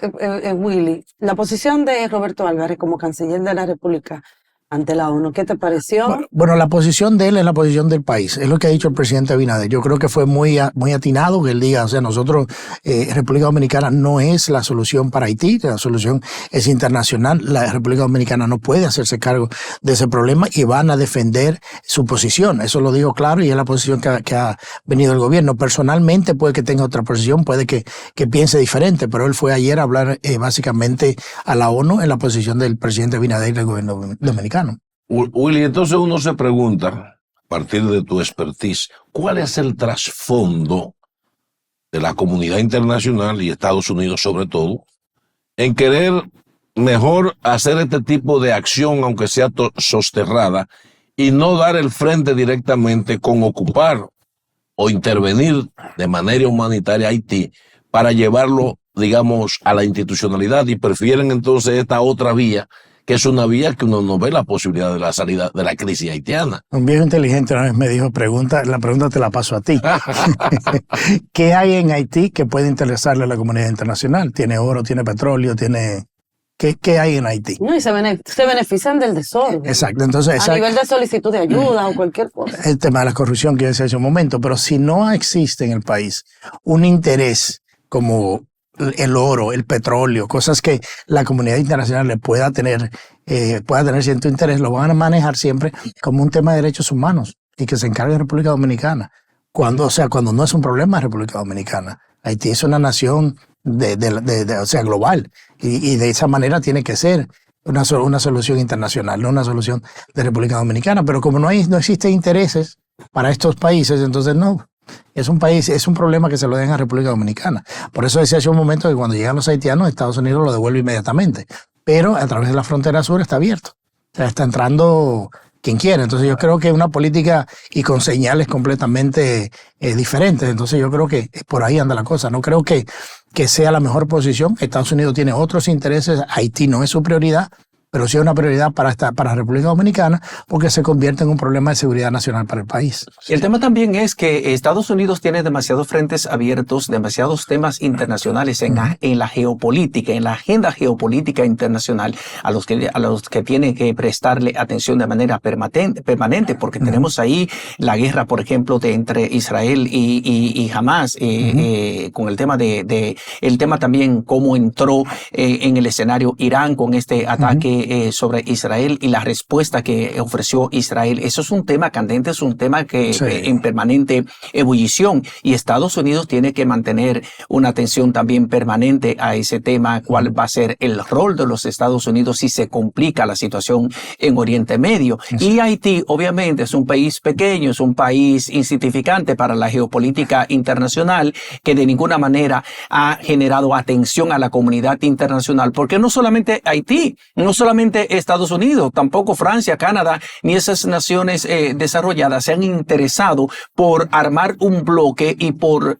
Willy, la posición de Roberto Álvarez como canciller de la República ante la ONU, ¿qué te pareció? Bueno, la posición de él es la posición del país, es lo que ha dicho el presidente Abinader. Yo creo que fue muy atinado que él diga, o sea, nosotros, República Dominicana no es la solución para Haití, la solución es internacional, la República Dominicana no puede hacerse cargo de ese problema y van a defender su posición. Eso lo dijo claro y es la posición que ha venido el gobierno. Personalmente puede que tenga otra posición, puede que piense diferente, pero él fue ayer a hablar básicamente a la ONU en la posición del presidente Abinader y del gobierno dominicano. Willy, entonces uno se pregunta, a partir de tu expertise, ¿cuál es el trasfondo de la comunidad internacional y Estados Unidos sobre todo en querer mejor hacer este tipo de acción, aunque sea sosterrada, y no dar el frente directamente con ocupar o intervenir de manera humanitaria a Haití para llevarlo, digamos, a la institucionalidad y prefieren entonces esta otra vía, que es una vía que uno no ve la posibilidad de la salida de la crisis haitiana? Un viejo inteligente una vez me dijo, la pregunta te la paso a ti. ¿Qué hay en Haití que puede interesarle a la comunidad internacional? ¿Tiene oro, tiene petróleo, tiene... ¿Qué hay en Haití? No, y se benefician del desorden. Exacto. Entonces, a nivel de solicitud de ayuda o cualquier cosa. El tema de la corrupción que yo decía hace un momento, pero si no existe en el país un interés como el oro, el petróleo, cosas que la comunidad internacional le pueda tener cierto interés, lo van a manejar siempre como un tema de derechos humanos. y que se encargue de República Dominicana. Cuando no es un problema de República Dominicana. Haití es una nación global y de esa manera tiene que ser una solución internacional, no una solución de República Dominicana. Pero como no existen intereses para estos países, entonces no. Es un problema que se lo dejan a República Dominicana. Por eso decía hace un momento que cuando llegan los haitianos, Estados Unidos lo devuelve inmediatamente. Pero a través de la frontera sur está abierto. O sea, está entrando quien quiera. Entonces yo creo que es una política y con señales completamente diferentes. Entonces yo creo que por ahí anda la cosa. No creo que sea la mejor posición. Estados Unidos tiene otros intereses. Haití no es su prioridad, pero sí es una prioridad para la República Dominicana porque se convierte en un problema de seguridad nacional para el país. Y el tema también es que Estados Unidos tiene demasiados frentes abiertos, demasiados temas internacionales en la geopolítica, en la agenda geopolítica internacional a los que tiene que prestarle atención de manera permanente, porque tenemos ahí la guerra, por ejemplo, entre Israel y Hamas, con el tema el tema también cómo entró en el escenario Irán con este ataque sobre Israel y la respuesta que ofreció Israel. Eso es un tema candente, es un tema que en permanente ebullición, y Estados Unidos tiene que mantener una atención también permanente a ese tema, cuál va a ser el rol de los Estados Unidos si se complica la situación en Oriente Medio. Y Haití obviamente es un país pequeño, es un país insignificante para la geopolítica internacional, que de ninguna manera ha generado atención a la comunidad internacional, porque no solamente Haití, no solamente Estados Unidos, tampoco Francia, Canadá, ni esas naciones desarrolladas se han interesado por armar un bloque y por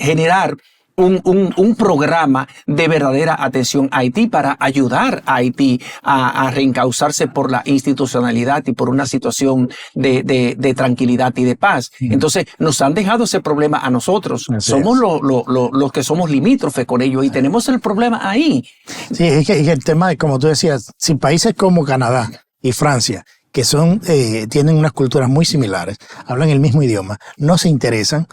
generar un programa de verdadera atención a Haití para ayudar a Haití a reencauzarse por la institucionalidad y por una situación de tranquilidad y de paz. Entonces, nos han dejado ese problema a nosotros. Somos los que somos limítrofes con ellos y tenemos el problema ahí. Sí, es que el tema, como tú decías, si países como Canadá y Francia, que tienen unas culturas muy similares, hablan el mismo idioma, no se interesan.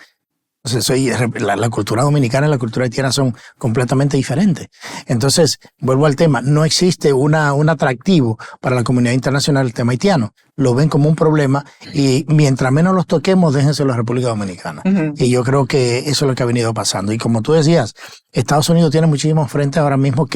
La cultura dominicana y la cultura haitiana son completamente diferentes. Entonces, vuelvo al tema, no existe un atractivo para la comunidad internacional el tema haitiano. Lo ven como un problema y mientras menos los toquemos, déjenselo a la República Dominicana. Y yo creo que eso es lo que ha venido pasando. Y como tú decías, Estados Unidos tiene muchísimos frentes ahora mismo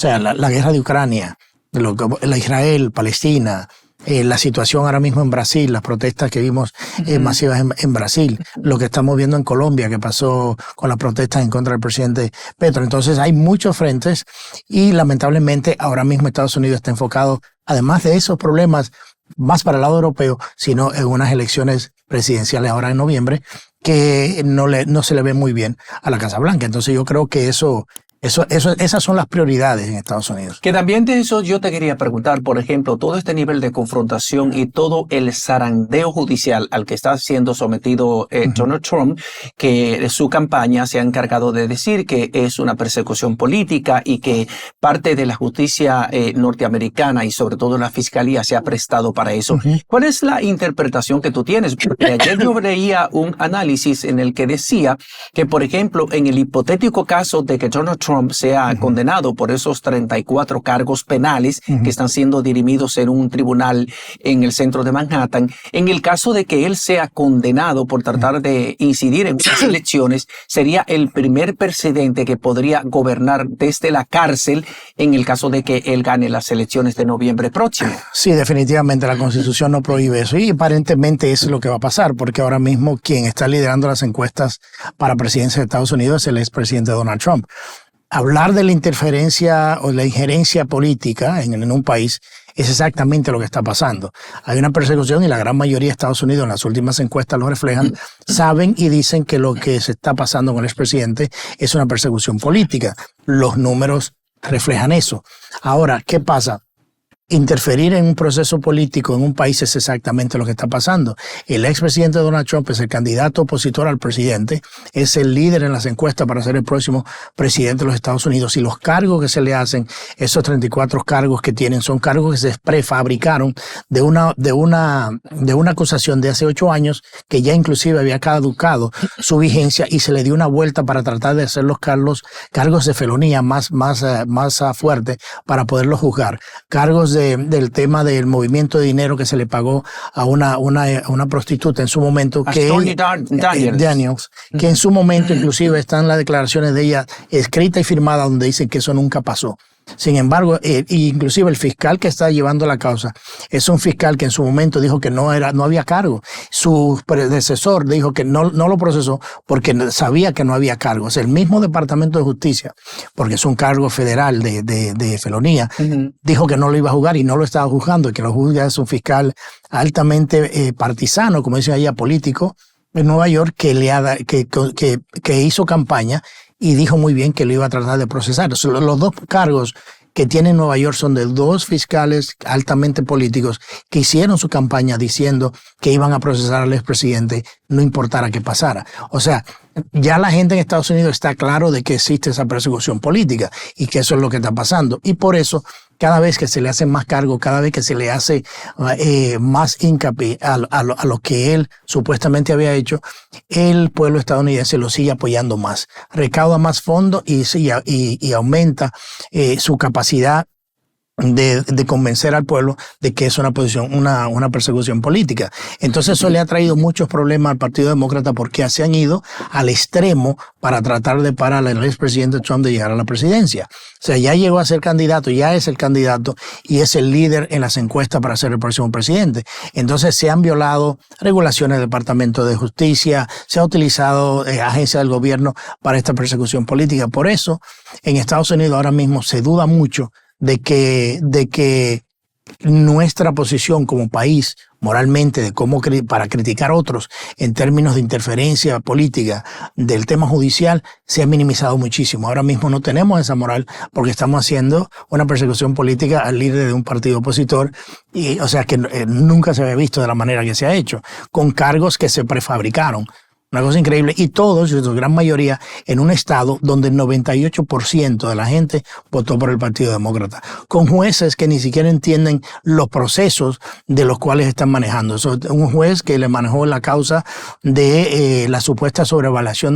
la guerra de Ucrania, la Israel, Palestina, la situación ahora mismo en Brasil, las protestas que vimos masivas en Brasil, lo que estamos viendo en Colombia, que pasó con las protestas en contra del presidente Petro. Entonces hay muchos frentes y lamentablemente ahora mismo Estados Unidos está enfocado, además de esos problemas, más para el lado europeo, sino en unas elecciones presidenciales ahora en noviembre, que no se le ve muy bien a la Casa Blanca. Entonces yo creo que esas son las prioridades en Estados Unidos. Que también de eso yo te quería preguntar, por ejemplo, todo este nivel de confrontación y todo el zarandeo judicial al que está siendo sometido Donald Trump, que su campaña se ha encargado de decir que es una persecución política y que parte de la justicia norteamericana y sobre todo la fiscalía se ha prestado para eso. ¿Cuál es la interpretación que tú tienes? Porque ayer yo leía un análisis en el que decía que, por ejemplo, en el hipotético caso de que Donald Trump sea condenado por esos 34 cargos penales que están siendo dirimidos en un tribunal en el centro de Manhattan. En el caso de que él sea condenado por tratar de incidir en unas elecciones, sería el primer presidente que podría gobernar desde la cárcel en el caso de que él gane las elecciones de noviembre próximo. Sí, definitivamente la Constitución no prohíbe eso y aparentemente eso es lo que va a pasar, porque ahora mismo quien está liderando las encuestas para presidencia de Estados Unidos es el expresidente Donald Trump. Hablar de la interferencia o la injerencia política en un país es exactamente lo que está pasando. Hay una persecución y la gran mayoría de Estados Unidos en las últimas encuestas lo reflejan, saben y dicen que lo que se está pasando con el expresidente es una persecución política. Los números reflejan eso. Ahora, ¿qué pasa? Interferir en un proceso político en un país es exactamente lo que está pasando. El expresidente Donald Trump es el candidato opositor al presidente, es el líder en las encuestas para ser el próximo presidente de los Estados Unidos y los cargos que se le hacen, esos 34 cargos que tienen, son cargos que se prefabricaron de una acusación de hace 8 años que ya inclusive había caducado su vigencia y se le dio una vuelta para tratar de hacer los cargos de felonía más fuertes para poderlos juzgar. Cargos del tema del movimiento de dinero que se le pagó a una prostituta en su momento, Daniels, que en su momento inclusive están las declaraciones de ella escrita y firmada donde dicen que eso nunca pasó. Sin embargo, inclusive el fiscal que está llevando la causa es un fiscal que en su momento dijo que no había cargo. Su predecesor dijo que no lo procesó porque sabía que no había cargo. Es el mismo Departamento de Justicia, porque es un cargo federal de felonía, dijo que no lo iba a juzgar y no lo estaba juzgando, y que lo juzga es un fiscal altamente partisano, como dicen allá, político, en Nueva York, que hizo campaña y dijo muy bien que lo iba a tratar de procesar. Los dos cargos que tiene Nueva York son de dos fiscales altamente políticos que hicieron su campaña diciendo que iban a procesar al expresidente, no importara qué pasara. O sea, ya la gente en Estados Unidos está claro de que existe esa persecución política y que eso es lo que está pasando. Y por eso, cada vez que se le hace más cargo, cada vez que se le hace más hincapié a lo que él supuestamente había hecho, el pueblo estadounidense lo sigue apoyando más, recauda más fondos y aumenta su capacidad de convencer al pueblo de que es una persecución política. Entonces eso le ha traído muchos problemas al Partido Demócrata porque se han ido al extremo para tratar de parar al expresidente Trump de llegar a la presidencia. O sea, ya llegó a ser candidato, ya es el candidato y es el líder en las encuestas para ser el próximo presidente. Entonces se han violado regulaciones del Departamento de Justicia, se ha utilizado agencias del gobierno para esta persecución política. Por eso, en Estados Unidos ahora mismo se duda mucho de que nuestra posición como país moralmente de cómo para criticar a otros en términos de interferencia política del tema judicial se ha minimizado muchísimo. Ahora mismo no tenemos esa moral porque estamos haciendo una persecución política al líder de un partido opositor y o sea que nunca se había visto de la manera que se ha hecho, con cargos que se prefabricaron. Una cosa increíble. Y todos, su gran mayoría, en un estado donde el 98% de la gente votó por el Partido Demócrata, con jueces que ni siquiera entienden los procesos de los cuales están manejando. Un juez que le manejó la causa de la supuesta sobrevaluación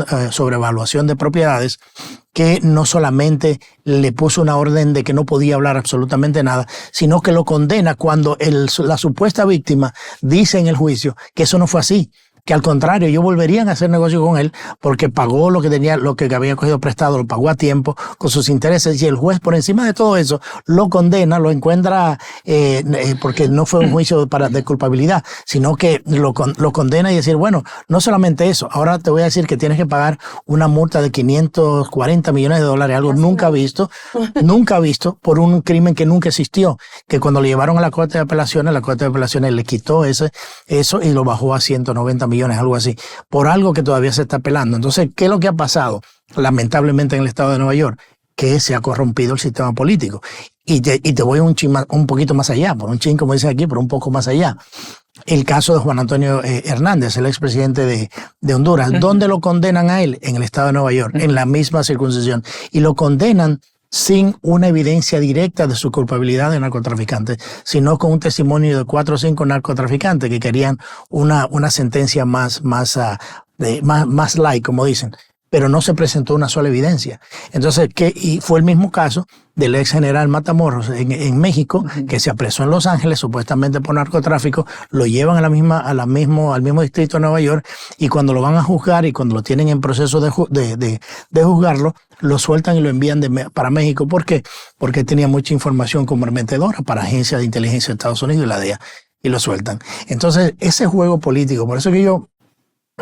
de propiedades, que no solamente le puso una orden de que no podía hablar absolutamente nada, sino que lo condena cuando la supuesta víctima dice en el juicio que eso no fue así, que al contrario, ellos volverían a hacer negocio con él porque pagó lo que había cogido prestado, lo pagó a tiempo con sus intereses, y el juez por encima de todo eso lo condena, lo encuentra porque no fue un juicio de culpabilidad, sino que lo condena y decir, bueno, no solamente eso, ahora te voy a decir que tienes que pagar una multa de $540 millones, algo nunca visto por un crimen que nunca existió, que cuando lo llevaron a la Corte de Apelaciones le quitó eso y lo bajó a 190 millones, algo así, por algo que todavía se está apelando. Entonces, ¿qué es lo que ha pasado? Lamentablemente en el estado de Nueva York, que se ha corrompido el sistema político. Y te voy un poquito más allá, por un chin, como dicen aquí, pero un poco más allá. El caso de Juan Antonio Hernández, el expresidente de Honduras. ¿Dónde lo condenan a él? En el estado de Nueva York, en la misma circuncisión. Y lo condenan sin una evidencia directa de su culpabilidad de narcotraficante, sino con un testimonio de 4 o 5 narcotraficantes que querían una sentencia más light, como dicen, pero no se presentó una sola evidencia. Entonces, y fue el mismo caso del ex general Matamoros en México, que se apresó en Los Ángeles supuestamente por narcotráfico, lo llevan al mismo distrito de Nueva York, y cuando lo van a juzgar y cuando lo tienen en proceso de juzgarlo, lo sueltan y lo envían para México. ¿Por qué? Porque tenía mucha información comprometedora para agencias de inteligencia de Estados Unidos y la DEA, y lo sueltan. Entonces, ese juego político, por eso que yo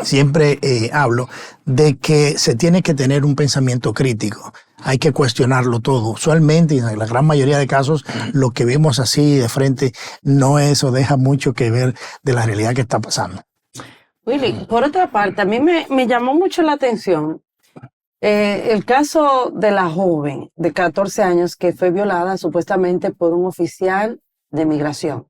siempre hablo de que se tiene que tener un pensamiento crítico. Hay que cuestionarlo todo. Usualmente, y en la gran mayoría de casos, lo que vemos así de frente no es o deja mucho que ver de la realidad que está pasando. Willy, por otra parte, a mí me llamó mucho la atención el caso de la joven de 14 años que fue violada supuestamente por un oficial de migración.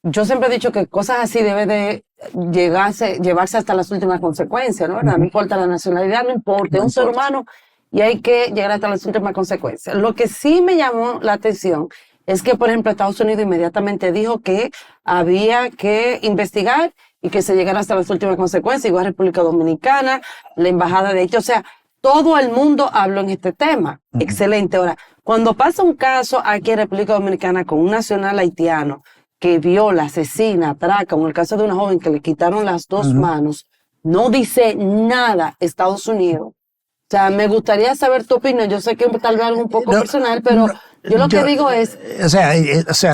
Yo siempre he dicho que cosas así deben de llevarse hasta las últimas consecuencias, ¿no? No importa la nacionalidad, no importa, es un ser humano y hay que llegar hasta las últimas consecuencias. Lo que sí me llamó la atención es que, por ejemplo, Estados Unidos inmediatamente dijo que había que investigar y que se llegara hasta las últimas consecuencias, igual República Dominicana, la embajada de Haití. O sea, todo el mundo habló en este tema. Excelente. Ahora, cuando pasa un caso aquí en República Dominicana con un nacional haitiano que viola, asesina, atraca, como el caso de una joven que le quitaron las dos manos, no dice nada Estados Unidos. O sea, me gustaría saber tu opinión. Yo sé que tal vez algo un poco personal, pero yo lo que digo es... O sea,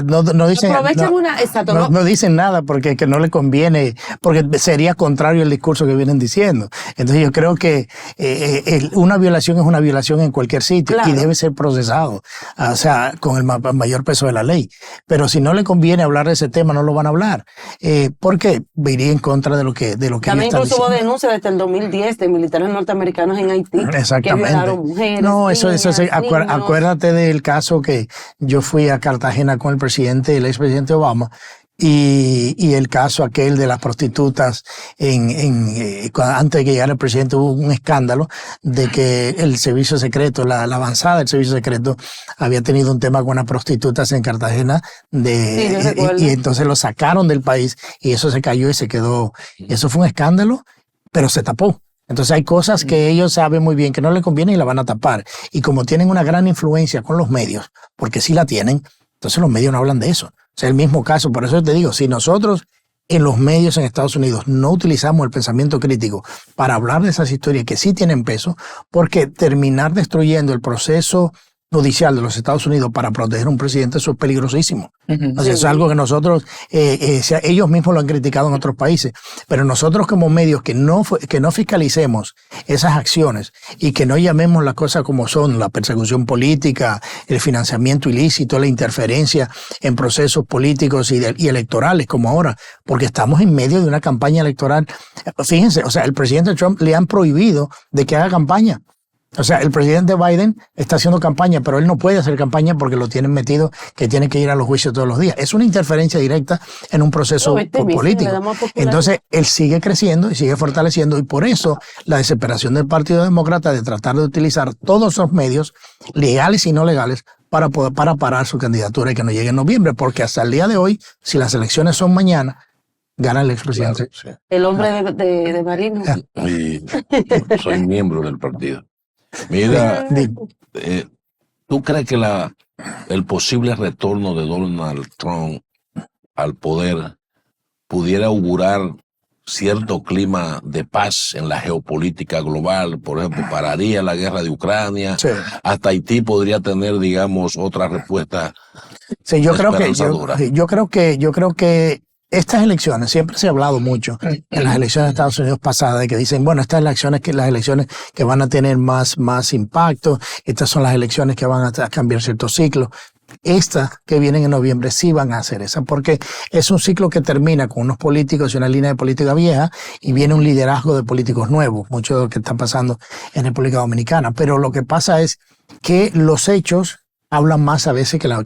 no dicen... No dicen nada porque que no le conviene, porque sería contrario al discurso que vienen diciendo. Entonces yo creo que una violación es una violación en cualquier sitio, claro, y debe ser procesado, o sea, con el mayor peso de la ley. Pero si no le conviene hablar de ese tema, no lo van a hablar. Porque iría en contra de lo que también incluso hubo denuncias desde el 2010 de militares norteamericanos en Haití. Exactamente. Que violaron mujeres, no, eso niños. Acuérdate del caso que yo fui a Cartagena con el expresidente Obama, y el caso aquel de las prostitutas antes de que llegara el presidente hubo un escándalo de que el servicio secreto, la avanzada del servicio secreto había tenido un tema con unas prostitutas en Cartagena y entonces lo sacaron del país y eso se cayó y se quedó. Eso fue un escándalo, pero se tapó. Entonces hay cosas que ellos saben muy bien que no les conviene y la van a tapar. Y como tienen una gran influencia con los medios, porque sí la tienen, entonces los medios no hablan de eso. O sea, el mismo caso. Por eso te digo, si nosotros en los medios en Estados Unidos no utilizamos el pensamiento crítico para hablar de esas historias que sí tienen peso, porque terminar destruyendo el proceso judicial de los Estados Unidos para proteger a un presidente, eso es peligrosísimo. O sea, eso es algo que nosotros, ellos mismos lo han criticado en otros países, pero nosotros como medios que no fiscalicemos esas acciones y que no llamemos las cosas como son, la persecución política, el financiamiento ilícito, la interferencia en procesos políticos y electorales como ahora, porque estamos en medio de una campaña electoral. Fíjense, o sea, el presidente Trump le han prohibido de que haga campaña. O sea, el presidente Biden está haciendo campaña, pero él no puede hacer campaña porque lo tienen metido, que tiene que ir a los juicios todos los días. Es una interferencia directa en un proceso político. Entonces, él sigue creciendo y sigue fortaleciendo, y por eso la desesperación del Partido Demócrata de tratar de utilizar todos esos medios, legales y no legales, para parar su candidatura y que no llegue en noviembre, porque hasta el día de hoy, si las elecciones son mañana, gana el expresidente. Claro, sí. El hombre de Marino. Y soy miembro del partido. Mira, ¿tú crees que el posible retorno de Donald Trump al poder pudiera augurar cierto clima de paz en la geopolítica global? Por ejemplo, pararía la guerra de Ucrania, sí. Hasta Haití podría tener, digamos, otra respuesta. Sí, yo creo que estas elecciones, siempre se ha hablado mucho en las elecciones de Estados Unidos pasadas, de que dicen, bueno, estas elecciones las elecciones que van a tener más impacto, estas son las elecciones que van a cambiar ciertos ciclos. Estas que vienen en noviembre sí van a hacer esa, porque es un ciclo que termina con unos políticos y una línea de política vieja, y viene un liderazgo de políticos nuevos, mucho de lo que está pasando en República Dominicana. Pero lo que pasa es que los hechos hablan más a veces que lo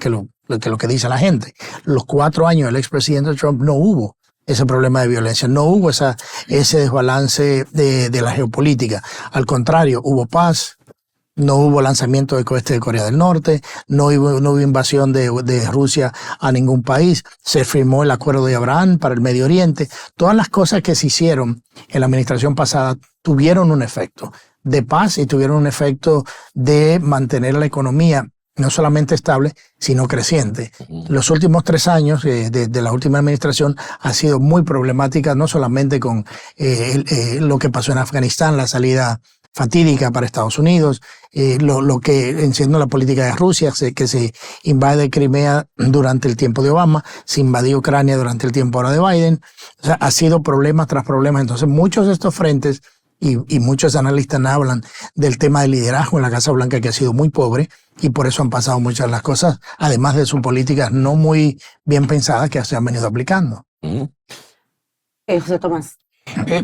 que dice la gente. Los 4 años del expresidente Trump no hubo ese problema de violencia, no hubo ese desbalance de la geopolítica. Al contrario, hubo paz, no hubo lanzamiento de cohetes de Corea del Norte, no hubo invasión de Rusia a ningún país, se firmó el acuerdo de Abraham para el Medio Oriente. Todas las cosas que se hicieron en la administración pasada tuvieron un efecto de paz y tuvieron un efecto de mantener la economía no solamente estable, sino creciente. Los últimos 3 años de la última administración han sido muy problemáticas, no solamente con lo que pasó en Afganistán, la salida fatídica para Estados Unidos, lo que enciende la política de Rusia, que se invade Crimea durante el tiempo de Obama, se invadió Ucrania durante el tiempo ahora de Biden. O sea, ha sido problema tras problema. Entonces, muchos de estos frentes, y muchos analistas hablan del tema del liderazgo en la Casa Blanca, que ha sido muy pobre, y por eso han pasado muchas de las cosas, además de sus políticas no muy bien pensadas que se han venido aplicando. José Tomás.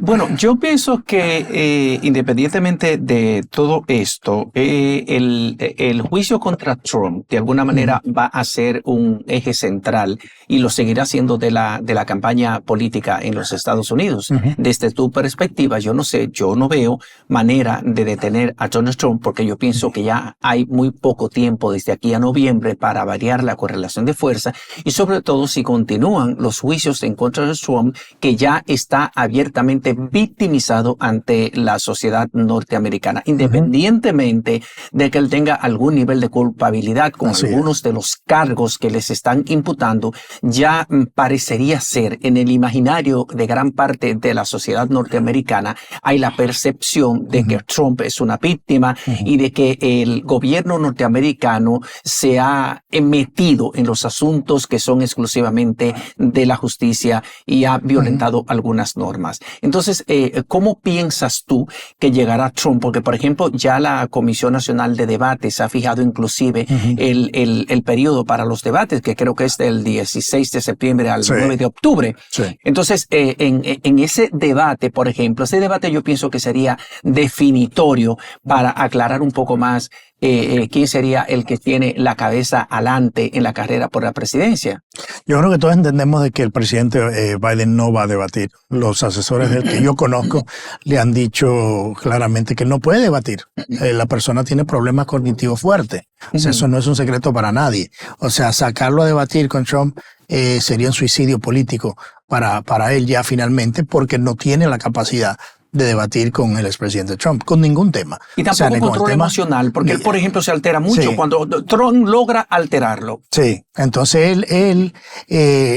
Bueno, yo pienso que independientemente de todo esto, el juicio contra Trump de alguna manera va a ser un eje central y lo seguirá siendo de la campaña política en los Estados Unidos. Desde tu perspectiva, yo no veo manera de detener a Donald Trump, porque yo pienso que ya hay muy poco tiempo desde aquí a noviembre para variar la correlación de fuerza, y sobre todo si continúan los juicios en contra de Trump, que ya está abiertamente completamente victimizado ante la sociedad norteamericana, independientemente de que él tenga algún nivel de culpabilidad con algunos de los cargos que les están imputando. Ya parecería ser en el imaginario de gran parte de la sociedad norteamericana hay la percepción de que Trump es una víctima y de que el gobierno norteamericano se ha metido en los asuntos que son exclusivamente de la justicia y ha violentado algunas normas. Entonces, ¿cómo piensas tú que llegará Trump? Porque, por ejemplo, ya la Comisión Nacional de Debates ha fijado inclusive el periodo para los debates, que creo que es del 16 de septiembre al 9 de octubre. Entonces, en ese debate, por ejemplo, ese debate yo pienso que sería definitorio para aclarar un poco más quién sería el que tiene la cabeza alante en la carrera por la presidencia. Yo creo que todos entendemos de que el presidente Biden no va a debatir. Los asesores del que yo conozco le han dicho claramente que no puede debatir. La persona tiene problemas cognitivos fuertes. O sea, eso no es un secreto para nadie. O sea, sacarlo a debatir con Trump sería un suicidio político para él ya finalmente, porque no tiene la capacidad de debatir con el expresidente Trump, con ningún tema. Y tampoco control emocional, porque él, por ejemplo, se altera mucho cuando Trump logra alterarlo. Sí, entonces él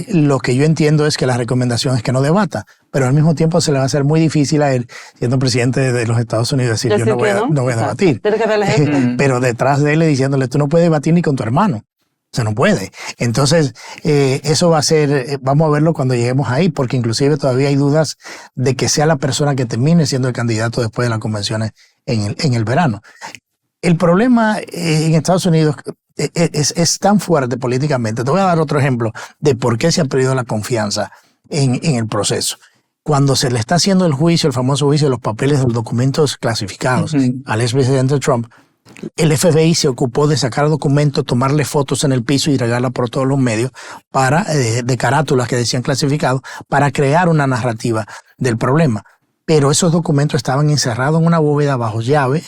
lo que yo entiendo es que la recomendación es que no debata, pero al mismo tiempo se le va a hacer muy difícil a él, siendo presidente de los Estados Unidos, decir yo no voy a debatir. Pero detrás de él diciéndole, tú no puedes debatir ni con tu hermano. Se no puede. Entonces, eso va a ser, vamos a verlo cuando lleguemos ahí, porque inclusive todavía hay dudas de que sea la persona que termine siendo el candidato después de las convenciones en el verano. El problema en Estados Unidos es tan fuerte políticamente. Te voy a dar otro ejemplo de por qué se ha perdido la confianza en el proceso. Cuando se le está haciendo el juicio, el famoso juicio de los papeles de los documentos clasificados al expresidente Trump, el FBI se ocupó de sacar documentos, tomarle fotos en el piso y regarla por todos los medios de carátulas que decían clasificados para crear una narrativa del problema. Pero esos documentos estaban encerrados en una bóveda bajo llave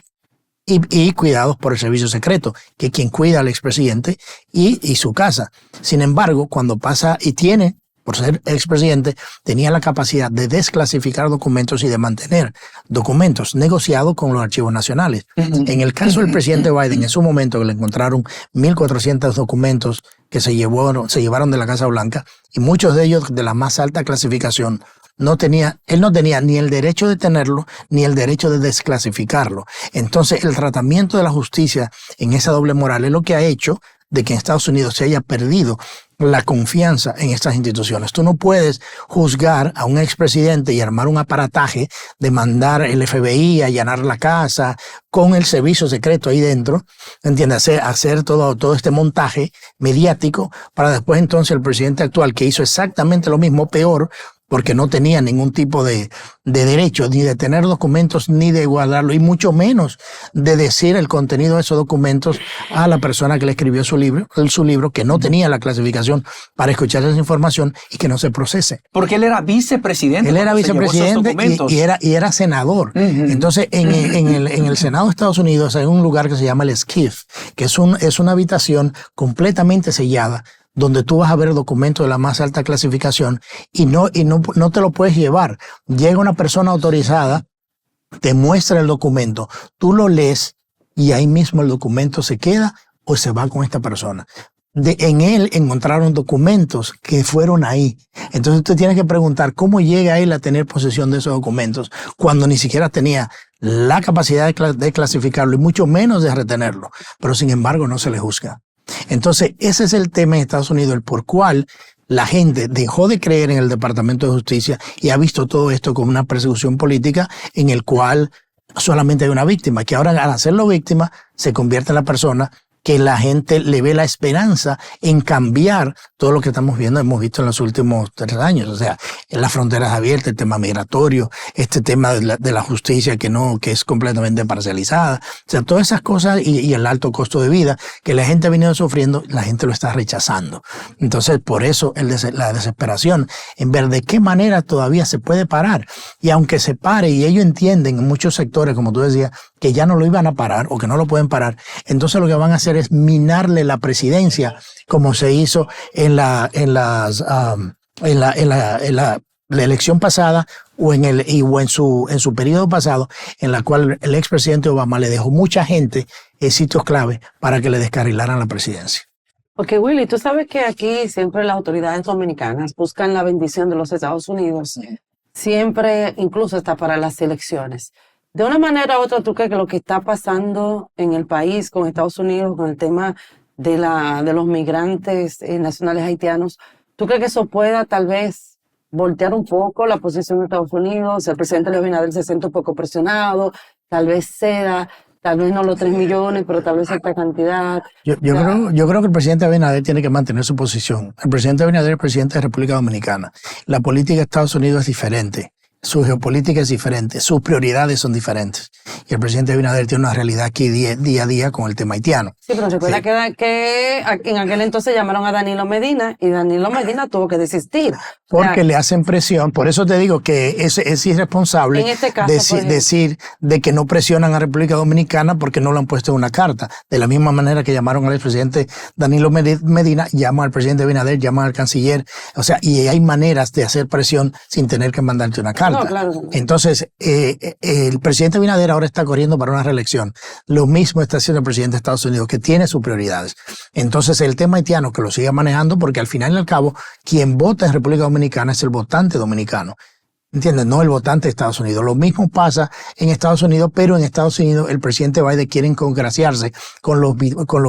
y cuidados por el servicio secreto, que es quien cuida al expresidente y su casa. Sin embargo, cuando pasa y tiene, por ser expresidente, tenía la capacidad de desclasificar documentos y de mantener documentos negociados con los archivos nacionales. En el caso del presidente Biden, en su momento que le encontraron 1.400 documentos que se llevaron de la Casa Blanca, y muchos de ellos de la más alta clasificación, él no tenía ni el derecho de tenerlo ni el derecho de desclasificarlo. Entonces, el tratamiento de la justicia en esa doble moral es lo que ha hecho de que en Estados Unidos se haya perdido la confianza en estas instituciones. Tú no puedes juzgar a un expresidente y armar un aparataje de mandar el FBI a allanar la casa con el servicio secreto ahí dentro, ¿entiendes? Hacer todo este montaje mediático para después entonces el presidente actual, que hizo exactamente lo mismo, peor, porque no tenía ningún tipo de derecho ni de tener documentos ni de guardarlo, y mucho menos de decir el contenido de esos documentos a la persona que le escribió su libro, que no tenía la clasificación para escuchar esa información y que no se procese. Porque él era vicepresidente. Él era vicepresidente y era senador. Entonces, en el Senado de Estados Unidos hay un lugar que se llama el SCIF, que es una habitación completamente sellada, donde tú vas a ver documentos de la más alta clasificación y no te lo puedes llevar. Llega una persona autorizada, te muestra el documento, tú lo lees y ahí mismo el documento se queda o se va con esta persona. En él encontraron documentos que fueron ahí. Entonces tú tienes que preguntar cómo llega él a tener posesión de esos documentos cuando ni siquiera tenía la capacidad de clasificarlo y mucho menos de retenerlo. Pero sin embargo no se le juzga. Entonces, ese es el tema en Estados Unidos, el por cual la gente dejó de creer en el Departamento de Justicia y ha visto todo esto como una persecución política en el cual solamente hay una víctima, que ahora al hacerlo víctima se convierte en la persona que la gente le ve la esperanza en cambiar todo lo que hemos visto en los últimos 3 años. O sea, las fronteras abiertas, el tema migratorio, este tema de la justicia que es completamente parcializada. O sea, todas esas cosas y el alto costo de vida que la gente ha venido sufriendo, la gente lo está rechazando. Entonces, por eso la desesperación en ver de qué manera todavía se puede parar. Y aunque se pare y ellos entienden en muchos sectores, como tú decías, que ya no lo iban a parar o que no lo pueden parar, entonces lo que van a hacer es minarle la presidencia, como se hizo en la elección pasada. o en su periodo pasado, en la cual el expresidente Obama le dejó mucha gente en sitios clave para que le descarrilaran la presidencia. Porque Willy, tú sabes que aquí siempre las autoridades dominicanas buscan la bendición de los Estados Unidos, siempre, incluso hasta para las elecciones. De una manera u otra, ¿tú crees que lo que está pasando en el país con Estados Unidos, con el tema de los migrantes nacionales haitianos, ¿tú crees que eso pueda tal vez voltear un poco la posición de Estados Unidos? El presidente Luis Abinader se siente un poco presionado, tal vez ceda, tal vez no los 3 millones, pero tal vez esta cantidad. Yo creo que el presidente Abinader tiene que mantener su posición. El presidente Abinader es presidente de la República Dominicana. La política de Estados Unidos es diferente. Su geopolítica es diferente, sus prioridades son diferentes. Y el presidente Abinader tiene una realidad aquí día a día con el tema haitiano. Sí, pero recuerda que en aquel entonces llamaron a Danilo Medina y Danilo Medina tuvo que desistir. Porque le hacen presión, por eso te digo que es irresponsable en este caso, decir de que no presionan a República Dominicana porque no lo han puesto en una carta. De la misma manera que llamaron al expresidente Danilo Medina, llaman al presidente Abinader, llaman al canciller. O sea, y hay maneras de hacer presión sin tener que mandarte una carta. No, claro. Entonces, el presidente Abinader ahora está corriendo para una reelección. Lo mismo está haciendo el presidente de Estados Unidos, que tiene sus prioridades. Entonces, el tema haitiano que lo siga manejando, porque al final y al cabo, quien vota en República Dominicana es el votante dominicano. ¿Entiendes? No el votante de Estados Unidos. Lo mismo pasa en Estados Unidos, pero en Estados Unidos el presidente Biden quiere congraciarse con los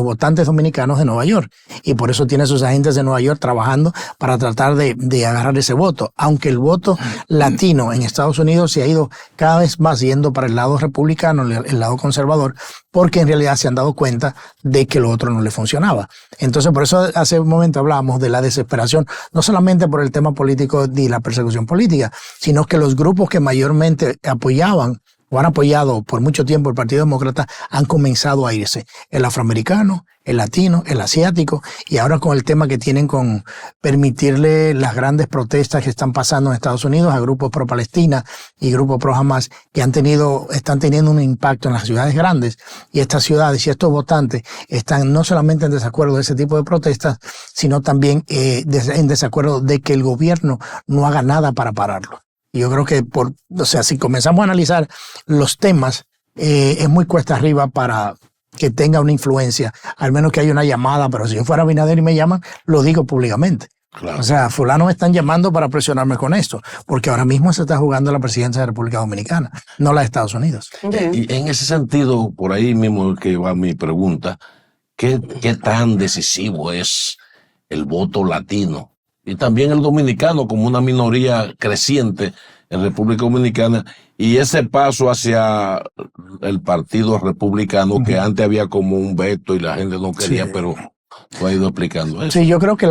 votantes dominicanos de Nueva York. Y por eso tiene sus agentes de Nueva York trabajando para tratar de agarrar ese voto. Aunque el voto latino en Estados Unidos se ha ido cada vez más yendo para el lado republicano, el lado conservador, porque en realidad se han dado cuenta de que lo otro no le funcionaba. Entonces, por eso hace un momento hablábamos de la desesperación, no solamente por el tema político ni la persecución política, sino que los grupos que mayormente apoyaban o han apoyado por mucho tiempo el Partido Demócrata han comenzado a irse. El afroamericano, el latino, el asiático, y ahora con el tema que tienen con permitirle las grandes protestas que están pasando en Estados Unidos a grupos pro-Palestina y grupos pro-Hamas que están teniendo un impacto en las ciudades grandes, y estas ciudades y estos votantes están no solamente en desacuerdo de ese tipo de protestas, sino también en desacuerdo de que el gobierno no haga nada para pararlo. Yo creo que si comenzamos a analizar los temas, es muy cuesta arriba para que tenga una influencia, al menos que haya una llamada, pero si yo fuera Abinader y me llaman, lo digo públicamente. Claro. O sea, fulano me están llamando para presionarme con esto, porque ahora mismo se está jugando la presidencia de la República Dominicana, no la de Estados Unidos. Y en ese sentido, por ahí mismo que va mi pregunta, ¿qué tan decisivo es el voto latino? Y también el dominicano como una minoría creciente en República Dominicana, y ese paso hacia el partido republicano, que antes había como un veto y la gente no quería, pero tú has ido explicando eso. Sí, yo creo que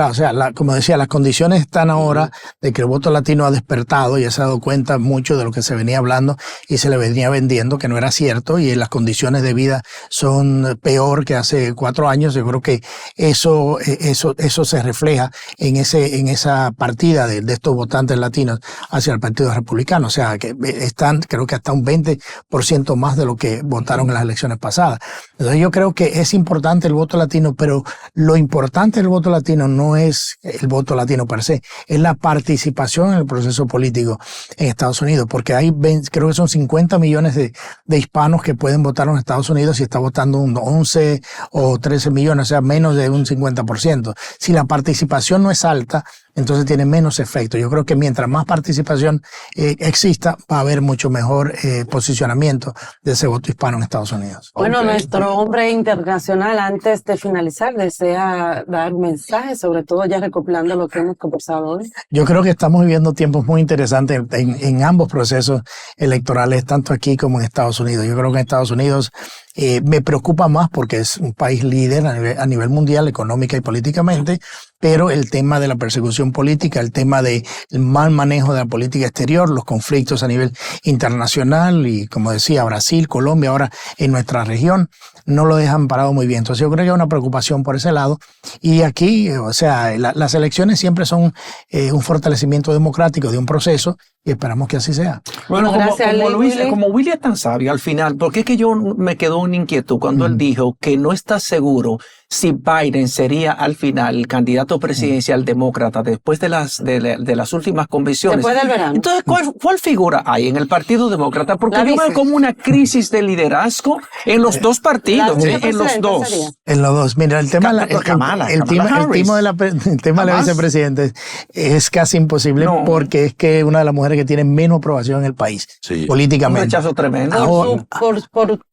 como decía, las condiciones están ahora de que el voto latino ha despertado y se ha dado cuenta mucho de lo que se venía hablando y se le venía vendiendo, que no era cierto, y las condiciones de vida son peor que hace 4 años. Yo creo que eso se refleja en esa partida de estos votantes latinos hacia el Partido Republicano. O sea, que creo que hasta un 20% más de lo que votaron en las elecciones pasadas. Entonces yo creo que es importante el voto latino, pero lo importante del voto latino no es el voto latino per se, es la participación en el proceso político en Estados Unidos, porque creo que son 50 millones de hispanos que pueden votar en Estados Unidos y está votando 11 o 13 millones, o sea, menos de un 50%. Si la participación no es alta, entonces tiene menos efecto. Yo creo que mientras más participación exista, va a haber mucho mejor posicionamiento de ese voto hispano en Estados Unidos. Bueno, nuestro hombre internacional, antes de finalizar, desea dar un mensaje, sobre todo ya recopilando lo que hemos conversado hoy. Yo creo que estamos viviendo tiempos muy interesantes en ambos procesos electorales, tanto aquí como en Estados Unidos. Yo creo que en Estados Unidos me preocupa más porque es un país líder a nivel mundial, económica y políticamente, pero el tema de la persecución política, el tema del mal manejo de la política exterior, los conflictos a nivel internacional y, como decía, Brasil, Colombia, ahora en nuestra región, no lo dejan parado muy bien. Entonces yo creo que hay una preocupación por ese lado. Y aquí, o sea, las elecciones siempre son un fortalecimiento democrático de un proceso y esperamos que así sea. Bueno, gracias, como Willy es tan sabio al final, porque es que yo me quedó una inquietud cuando él dijo que no está seguro si Biden sería al final el candidato presidencial demócrata después de las últimas convenciones. Después del verano. Entonces, ¿cuál figura hay en el Partido Demócrata? Porque yo veo como una crisis de liderazgo en los dos partidos, en los dos. Sería. En los dos. Mira, el tema de la vicepresidenta es casi imposible porque es que una de las mujeres que tiene menos aprobación en el país, políticamente. Un rechazo tremendo.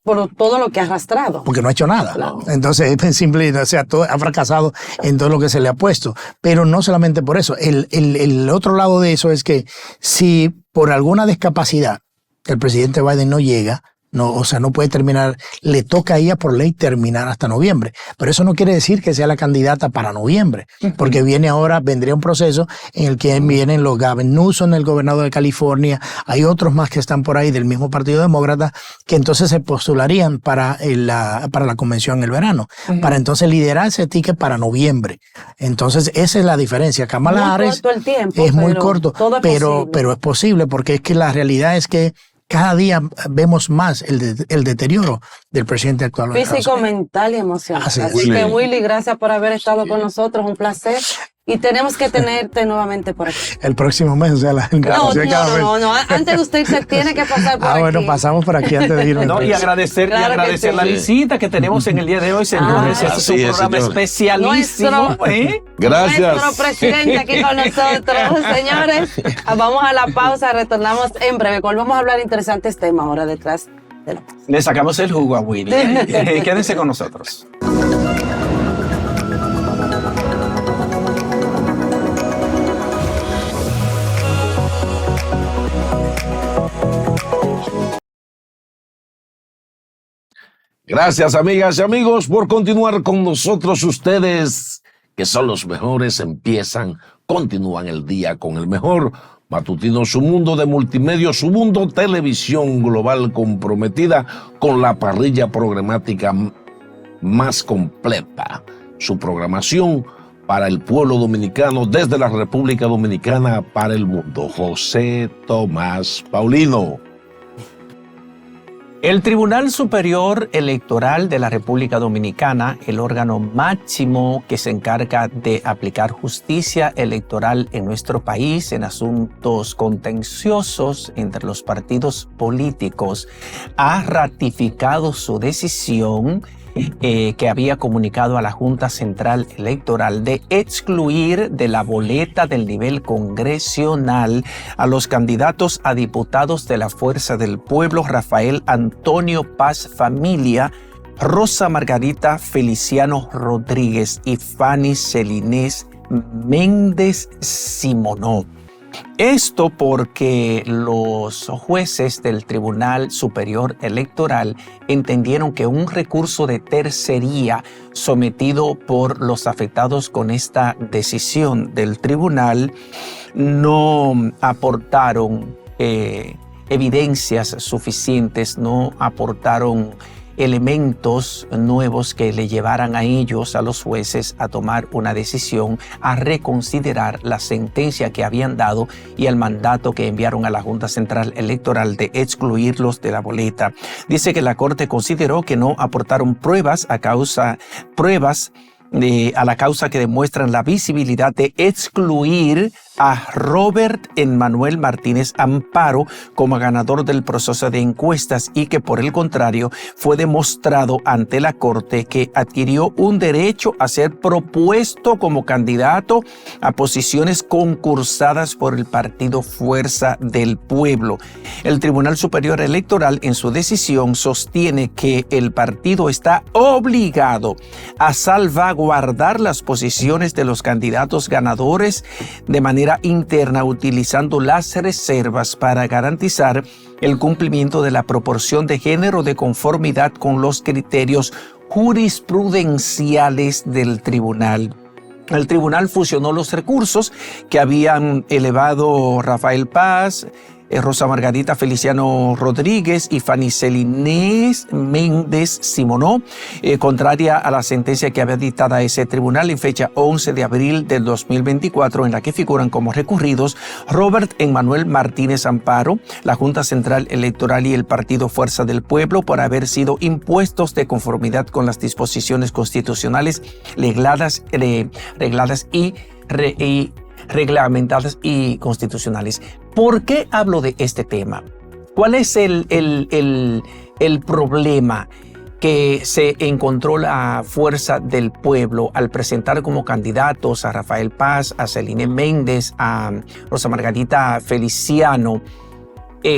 Por todo lo que ha arrastrado. Porque no ha hecho nada. Claro. Entonces, es simple, o sea, ha fracasado en todo lo que se le ha puesto. Pero no solamente por eso. El otro lado de eso es que si por alguna discapacidad el presidente Biden no llega, no puede terminar, le toca a ella por ley terminar hasta noviembre. Pero eso no quiere decir que sea la candidata para noviembre, porque vendría un proceso en el que vienen los Gavin Newsom, el gobernador de California, hay otros más que están por ahí del mismo Partido Demócrata, que entonces se postularían para la convención en el verano, para entonces liderar ese ticket para noviembre. Entonces esa es la diferencia. Kamala Harris es muy corto, pero es posible, porque es que la realidad es que cada día vemos más el deterioro del presidente actual. Físico, mental y emocional. Así que Willy, gracias por haber estado con nosotros, un placer. Y tenemos que tenerte nuevamente por aquí. El próximo mes, o sea, No. Antes de usted se tiene que pasar por aquí. Bueno, pasamos por aquí antes de irnos. Y agradecer la visita que tenemos en el día de hoy, señores. Este es un programa especialísimo. Gracias. Nuestro presidente aquí con nosotros. Señores, vamos a la pausa, retornamos en breve. Vamos a hablar de interesantes temas ahora detrás de la pausa. Le sacamos el jugo a Willy. Quédense con nosotros. Gracias, amigas y amigos, por continuar con nosotros. Ustedes, que son los mejores, continúan el día con el mejor matutino Su Mundo de Multimedia, Su Mundo, televisión global comprometida con la parrilla programática más completa. Su programación para el pueblo dominicano, desde la República Dominicana para el mundo. José Tomás Paulino. El Tribunal Superior Electoral de la República Dominicana, el órgano máximo que se encarga de aplicar justicia electoral en nuestro país en asuntos contenciosos entre los partidos políticos, ha ratificado su decisión que había comunicado a la Junta Central Electoral de excluir de la boleta del nivel congresional a los candidatos a diputados de la Fuerza del Pueblo Rafael Antonio Paz Familia, Rosa Margarita Feliciano Rodríguez y Fanny Celinés Méndez Simonó. Esto porque los jueces del Tribunal Superior Electoral entendieron que un recurso de tercería sometido por los afectados con esta decisión del tribunal no aportaron evidencias suficientes, no aportaron elementos nuevos que le llevaran a ellos, a los jueces, a tomar una decisión, a reconsiderar la sentencia que habían dado y el mandato que enviaron a la Junta Central Electoral de excluirlos de la boleta. Dice que la Corte consideró que no aportaron pruebas a la causa que demuestran la visibilidad de excluir a Robert Emmanuel Martínez Amparo como ganador del proceso de encuestas y que por el contrario fue demostrado ante la Corte que adquirió un derecho a ser propuesto como candidato a posiciones concursadas por el partido Fuerza del Pueblo. El Tribunal Superior Electoral en su decisión sostiene que el partido está obligado a salvaguardar las posiciones de los candidatos ganadores de manera interna, utilizando las reservas para garantizar el cumplimiento de la proporción de género de conformidad con los criterios jurisprudenciales del tribunal. El tribunal fusionó los recursos que habían elevado Rafael Paz, Rosa Margarita Feliciano Rodríguez y Fanicelinés Méndez Simonó, contraria a la sentencia que había dictada ese tribunal en fecha 11 de abril del 2024, en la que figuran como recurridos Robert Emmanuel Martínez Amparo, la Junta Central Electoral y el Partido Fuerza del Pueblo por haber sido impuestos de conformidad con las disposiciones constitucionales regladas y reglamentadas y constitucionales. ¿Por qué hablo de este tema? ¿Cuál es el problema que se encontró la Fuerza del Pueblo al presentar como candidatos a Rafael Paz, a Celine Méndez, a Rosa Margarita Feliciano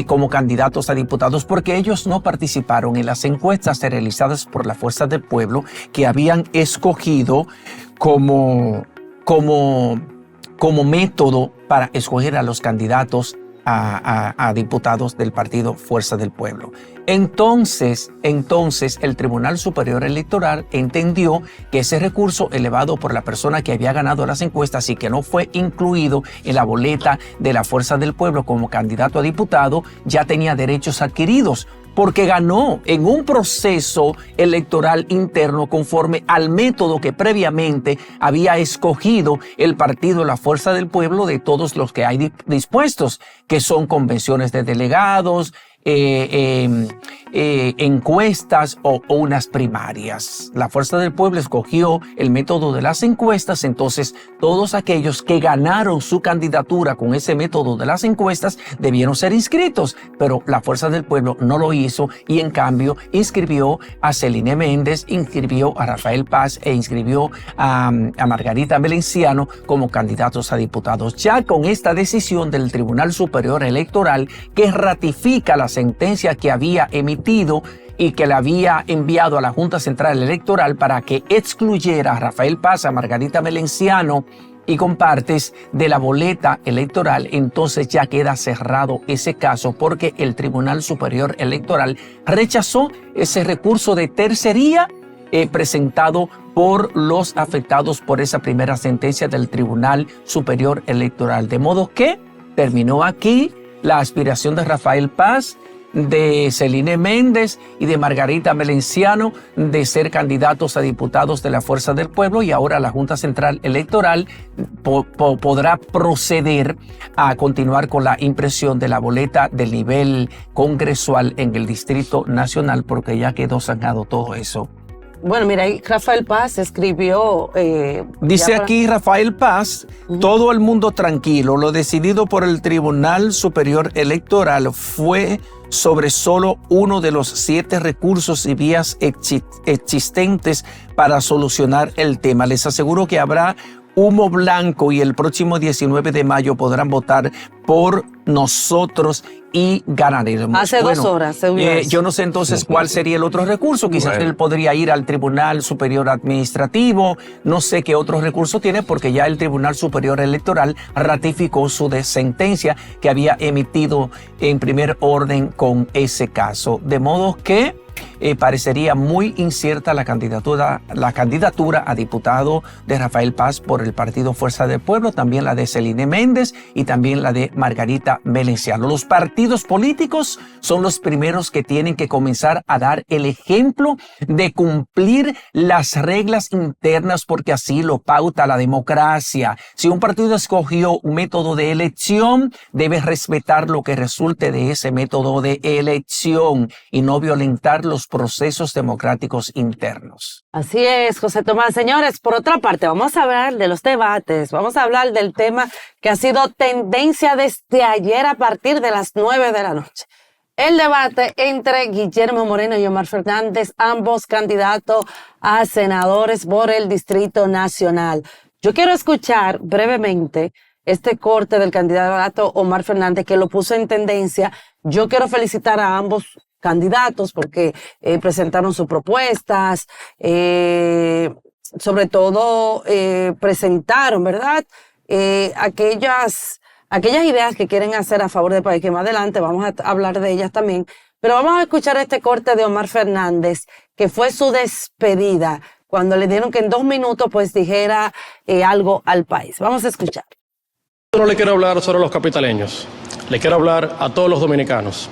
como candidatos a diputados? Porque ellos no participaron en las encuestas realizadas por la Fuerza del Pueblo que habían escogido como método para escoger a los candidatos a diputados del partido Fuerza del Pueblo. Entonces el Tribunal Superior Electoral entendió que ese recurso elevado por la persona que había ganado las encuestas y que no fue incluido en la boleta de la Fuerza del Pueblo como candidato a diputado ya tenía derechos adquiridos, porque ganó en un proceso electoral interno conforme al método que previamente había escogido el partido La Fuerza del Pueblo de todos los que hay dispuestos, que son convenciones de delegados, encuestas o unas primarias. La Fuerza del Pueblo escogió el método de las encuestas, entonces todos aquellos que ganaron su candidatura con ese método de las encuestas debieron ser inscritos, pero la Fuerza del Pueblo no lo hizo y en cambio inscribió a Celine Méndez, inscribió a Rafael Paz e inscribió a Margarita Valenciano como candidatos a diputados. Ya con esta decisión del Tribunal Superior Electoral que ratifica la sentencia que había emitido y que le había enviado a la Junta Central Electoral para que excluyera a Rafael Paz, a Margarita Valenciano y compartes de la boleta electoral, entonces ya queda cerrado ese caso porque el Tribunal Superior Electoral rechazó ese recurso de tercería presentado por los afectados por esa primera sentencia del Tribunal Superior Electoral. De modo que terminó aquí la aspiración de Rafael Paz, de Celine Méndez y de Margarita Valenciano de ser candidatos a diputados de la Fuerza del Pueblo, y ahora la Junta Central Electoral podrá proceder a continuar con la impresión de la boleta del nivel congresual en el Distrito Nacional, porque ya quedó zanjado todo eso. Bueno, mira, ahí Rafael Paz escribió... Dice aquí Rafael Paz, todo el mundo tranquilo, lo decidido por el Tribunal Superior Electoral fue sobre solo uno de los 7 recursos y vías existentes para solucionar el tema. Les aseguro que habrá humo blanco y el próximo 19 de mayo podrán votar por nosotros y ganaremos. Hace 2 horas. Yo no sé entonces cuál sería el otro recurso. Quizás él podría ir al Tribunal Superior Administrativo. No sé qué otro recurso tiene porque ya el Tribunal Superior Electoral ratificó su sentencia que había emitido en primer orden con ese caso. De modo que parecería muy incierta la candidatura a diputado de Rafael Paz por el partido Fuerza del Pueblo, también la de Celine Méndez y también la de Margarita Valenciano. Los partidos políticos son los primeros que tienen que comenzar a dar el ejemplo de cumplir las reglas internas, porque así lo pauta la democracia. Si un partido escogió un método de elección, debe respetar lo que resulte de ese método de elección y no violentar los procesos democráticos internos. Así es, José Tomás. Señores, por otra parte, vamos a hablar de los debates, vamos a hablar del tema que ha sido tendencia desde ayer a partir de las 9 de la noche. El debate entre Guillermo Moreno y Omar Fernández, ambos candidatos a senadores por el Distrito Nacional. Yo quiero escuchar brevemente este corte del candidato Omar Fernández que lo puso en tendencia. Yo quiero felicitar a ambos candidatos porque presentaron sus propuestas, sobre todo presentaron, ¿verdad? Aquellas ideas que quieren hacer a favor del país, que más adelante vamos a hablar de ellas también. Pero vamos a escuchar este corte de Omar Fernández, que fue su despedida, cuando le dieron que en 2 minutos pues dijera algo al país. Vamos a escuchar. No le quiero hablar sobre los capitaleños. le quiero hablar a todos los dominicanos.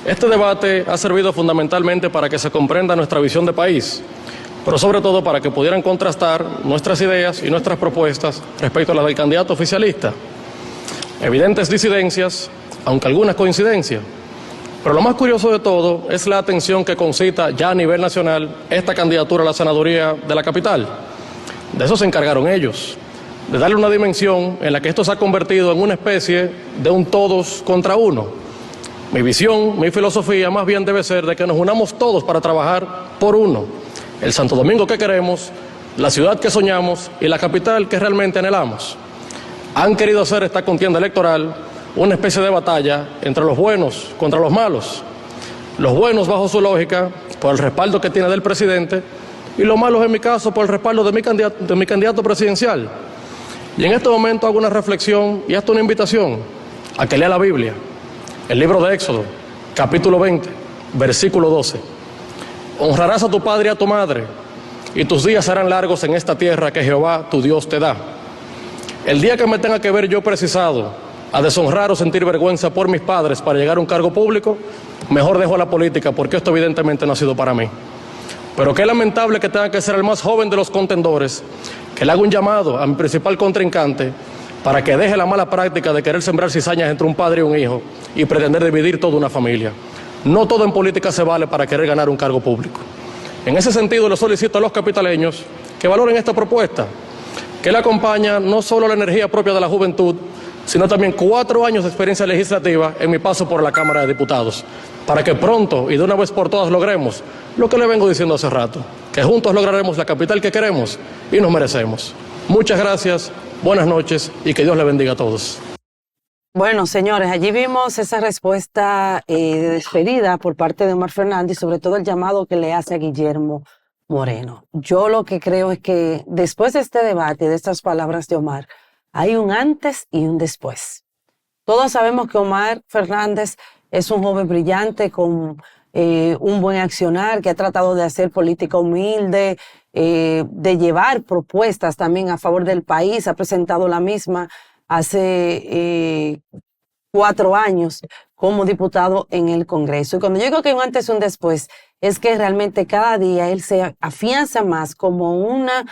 Este debate ha servido fundamentalmente para que se comprenda nuestra visión de país, pero sobre todo para que pudieran contrastar nuestras ideas y nuestras propuestas respecto a las del candidato oficialista. Evidentes disidencias, aunque algunas coincidencias. Pero lo más curioso de todo es la atención que concita ya a nivel nacional esta candidatura a la senaduría de la capital. De eso se encargaron ellos, de darle una dimensión en la que esto se ha convertido en una especie de un todos contra uno. Mi visión, mi filosofía más bien debe ser de que nos unamos todos para trabajar por uno. El Santo Domingo que queremos, la ciudad que soñamos y la capital que realmente anhelamos. Han querido hacer esta contienda electoral una especie de batalla entre los buenos contra los malos. Los buenos bajo su lógica, por el respaldo que tiene del presidente, y los malos en mi caso por el respaldo de mi candidato presidencial. Y en este momento hago una reflexión y hasta una invitación a que lea la Biblia. El libro de Éxodo, capítulo 20, versículo 12. Honrarás a tu padre y a tu madre, y tus días serán largos en esta tierra que Jehová tu Dios te da. El día que me tenga que ver yo precisado a deshonrar o sentir vergüenza por mis padres para llegar a un cargo público, mejor dejo la política, porque esto evidentemente no ha sido para mí. Pero qué lamentable que tenga que ser el más joven de los contendores, que le haga un llamado a mi principal contrincante para que deje la mala práctica de querer sembrar cizañas entre un padre y un hijo y pretender dividir toda una familia. No todo en política se vale para querer ganar un cargo público. En ese sentido, le solicito a los capitaleños que valoren esta propuesta, que le acompaña no solo la energía propia de la juventud, sino también 4 años de experiencia legislativa en mi paso por la Cámara de Diputados, para que pronto y de una vez por todas logremos lo que le vengo diciendo hace rato, que juntos lograremos la capital que queremos y nos merecemos. Muchas gracias, buenas noches y que Dios le bendiga a todos. Bueno, señores, allí vimos esa respuesta de despedida por parte de Omar Fernández y sobre todo el llamado que le hace a Guillermo Moreno. Yo lo que creo es que después de este debate y de estas palabras de Omar, hay un antes y un después. Todos sabemos que Omar Fernández es un joven brillante con un buen accionar, que ha tratado de hacer política humilde, de llevar propuestas también a favor del país. Ha presentado la misma hace 4 años como diputado en el Congreso. Y cuando yo digo que hay un antes y un después, es que realmente cada día él se afianza más como una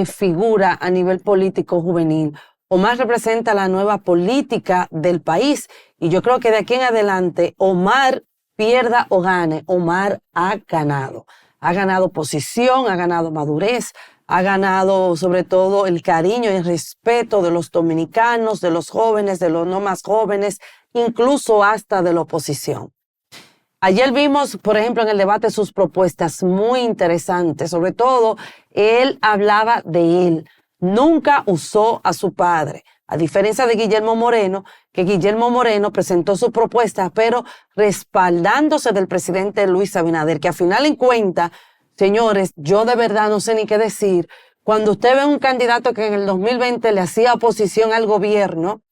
figura a nivel político juvenil. Omar representa la nueva política del país y yo creo que de aquí en adelante, Omar pierda o gane, Omar ha ganado. Ha ganado posición, ha ganado madurez, ha ganado sobre todo el cariño y el respeto de los dominicanos, de los jóvenes, de los no más jóvenes, incluso hasta de la oposición. Ayer vimos, por ejemplo, en el debate sus propuestas muy interesantes. Sobre todo, él hablaba de él. Nunca usó a su padre, a diferencia de Guillermo Moreno, que Guillermo Moreno presentó su propuesta, pero respaldándose del presidente Luis Abinader, que a final en cuenta, señores, yo de verdad no sé ni qué decir. Cuando usted ve un candidato que en el 2020 le hacía oposición al gobierno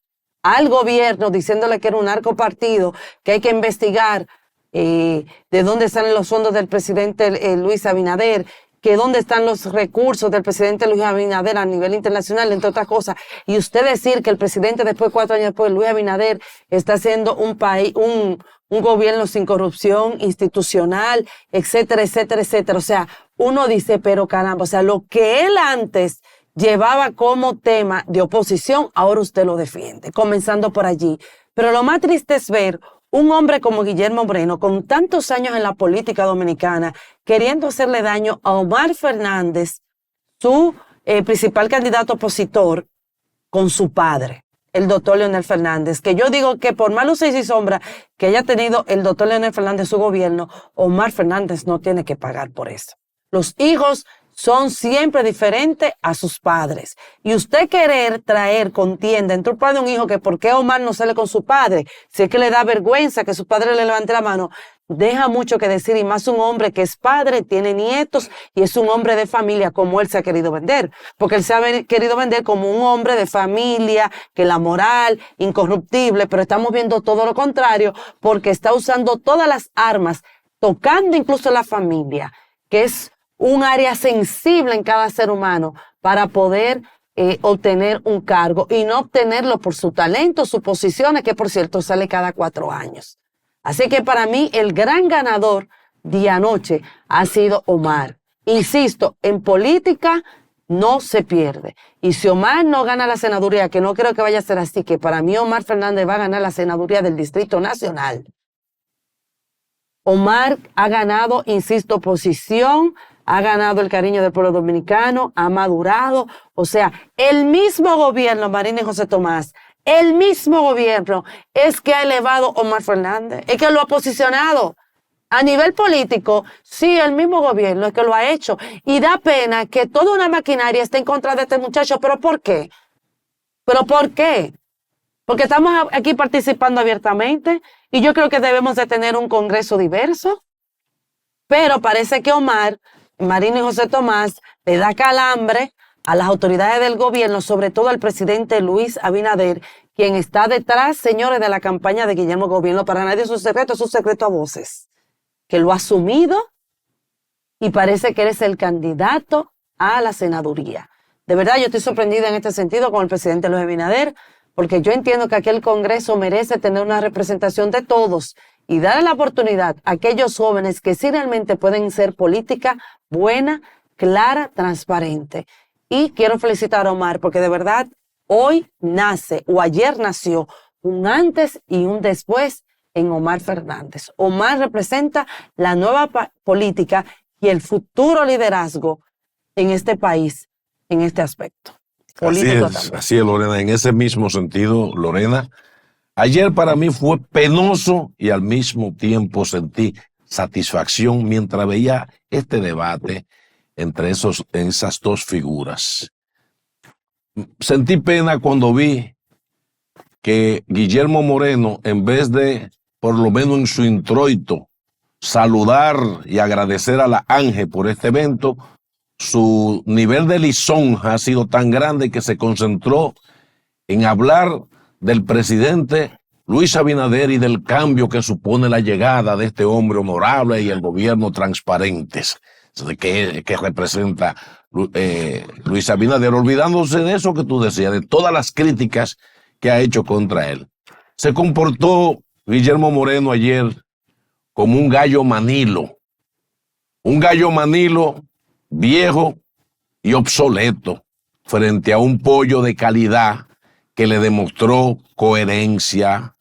diciéndole que era un narcopartido, que hay que investigar de dónde salen los fondos del presidente Luis Abinader, que dónde están los recursos del presidente Luis Abinader a nivel internacional, entre otras cosas, y usted decir que el presidente después, 4 años después, Luis Abinader, está haciendo un país, un gobierno sin corrupción institucional, etcétera, etcétera, etcétera. O sea, uno dice, pero caramba, o sea, lo que él antes llevaba como tema de oposición, ahora usted lo defiende, comenzando por allí. Pero lo más triste es ver un hombre como Guillermo Moreno, con tantos años en la política dominicana, queriendo hacerle daño a Omar Fernández, su principal candidato opositor, con su padre, el doctor Leonel Fernández, que yo digo que por más luces y sombras que haya tenido el doctor Leonel Fernández su gobierno, Omar Fernández no tiene que pagar por eso. Los hijos son siempre diferentes a sus padres. Y usted querer traer contienda entre un padre y un hijo, que por qué Omar no sale con su padre, si es que le da vergüenza que su padre le levante la mano, deja mucho que decir, y más un hombre que es padre, tiene nietos y es un hombre de familia, como él se ha querido vender. Porque él se ha querido vender como un hombre de familia, que la moral, incorruptible, pero estamos viendo todo lo contrario, porque está usando todas las armas, tocando incluso la familia, que es un área sensible en cada ser humano, para poder obtener un cargo y no obtenerlo por su talento, sus posiciones, que por cierto sale cada 4 años. Así que para mí el gran ganador de anoche ha sido Omar. Insisto, en política no se pierde. Y si Omar no gana la senaduría, que no creo que vaya a ser así, que para mí Omar Fernández va a ganar la senaduría del Distrito Nacional. Omar ha ganado, insisto, posición, ha ganado el cariño del pueblo dominicano, ha madurado. O sea, el mismo gobierno, Marina y José Tomás, el mismo gobierno es que ha elevado a Omar Fernández, es que lo ha posicionado. A nivel político, sí, el mismo gobierno es que lo ha hecho. Y da pena que toda una maquinaria esté en contra de este muchacho. ¿Pero por qué? ¿Pero por qué? Porque estamos aquí participando abiertamente y yo creo que debemos de tener un congreso diverso. Pero parece que Omar, Marino y José Tomás, le da calambre a las autoridades del gobierno, sobre todo al presidente Luis Abinader, quien está detrás, señores, de la campaña de Guillermo Gobierno. Para nadie es un secreto a voces, que lo ha asumido y parece que eres el candidato a la senaduría. De verdad, yo estoy sorprendida en este sentido con el presidente Luis Abinader, porque yo entiendo que aquel Congreso merece tener una representación de todos y darle la oportunidad a aquellos jóvenes que sí realmente pueden ser política buena, clara, transparente. Y quiero felicitar a Omar, porque de verdad hoy nace, o ayer nació, un antes y un después en Omar Fernández. Omar representa la nueva política y el futuro liderazgo en este país, en este aspecto. Así es, Lorena. En ese mismo sentido, Lorena, ayer para mí fue penoso y al mismo tiempo sentí satisfacción mientras veía este debate entre esas dos figuras. Sentí pena cuando vi que Guillermo Moreno, en vez de, por lo menos en su introito, saludar y agradecer a la ANGE por este evento, su nivel de lisonja ha sido tan grande que se concentró en hablar del presidente Luis Abinader y del cambio que supone la llegada de este hombre honorable y el gobierno transparentes que representa Luis Abinader, olvidándose de eso que tú decías, de todas las críticas que ha hecho contra él. Se comportó Guillermo Moreno ayer como un gallo manilo viejo y obsoleto frente a un pollo de calidad que le demostró coherencia,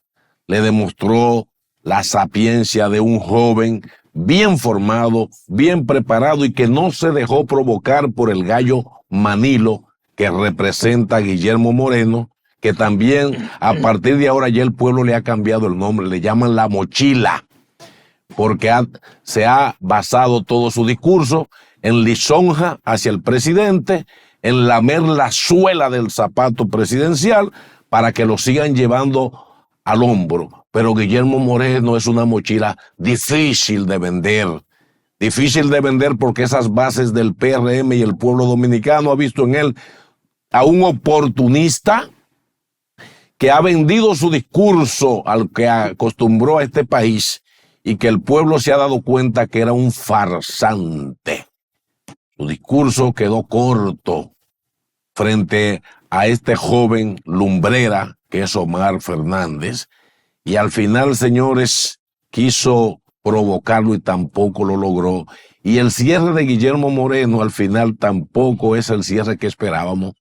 le demostró la sapiencia de un joven bien formado, bien preparado y que no se dejó provocar por el gallo manilo que representa a Guillermo Moreno, que también a partir de ahora ya el pueblo le ha cambiado el nombre, le llaman la mochila, porque se ha basado todo su discurso en lisonja hacia el presidente, en lamer la suela del zapato presidencial para que lo sigan llevando al hombro. Pero Guillermo Moreno es una mochila difícil de vender porque esas bases del PRM y el pueblo dominicano ha visto en él a un oportunista que ha vendido su discurso al que acostumbró a este país y que el pueblo se ha dado cuenta que era un farsante. Su discurso quedó corto frente a este joven lumbrera que es Omar Fernández, y al final, señores, quiso provocarlo y tampoco lo logró. Y el cierre de Guillermo Moreno al final tampoco es el cierre que esperábamos.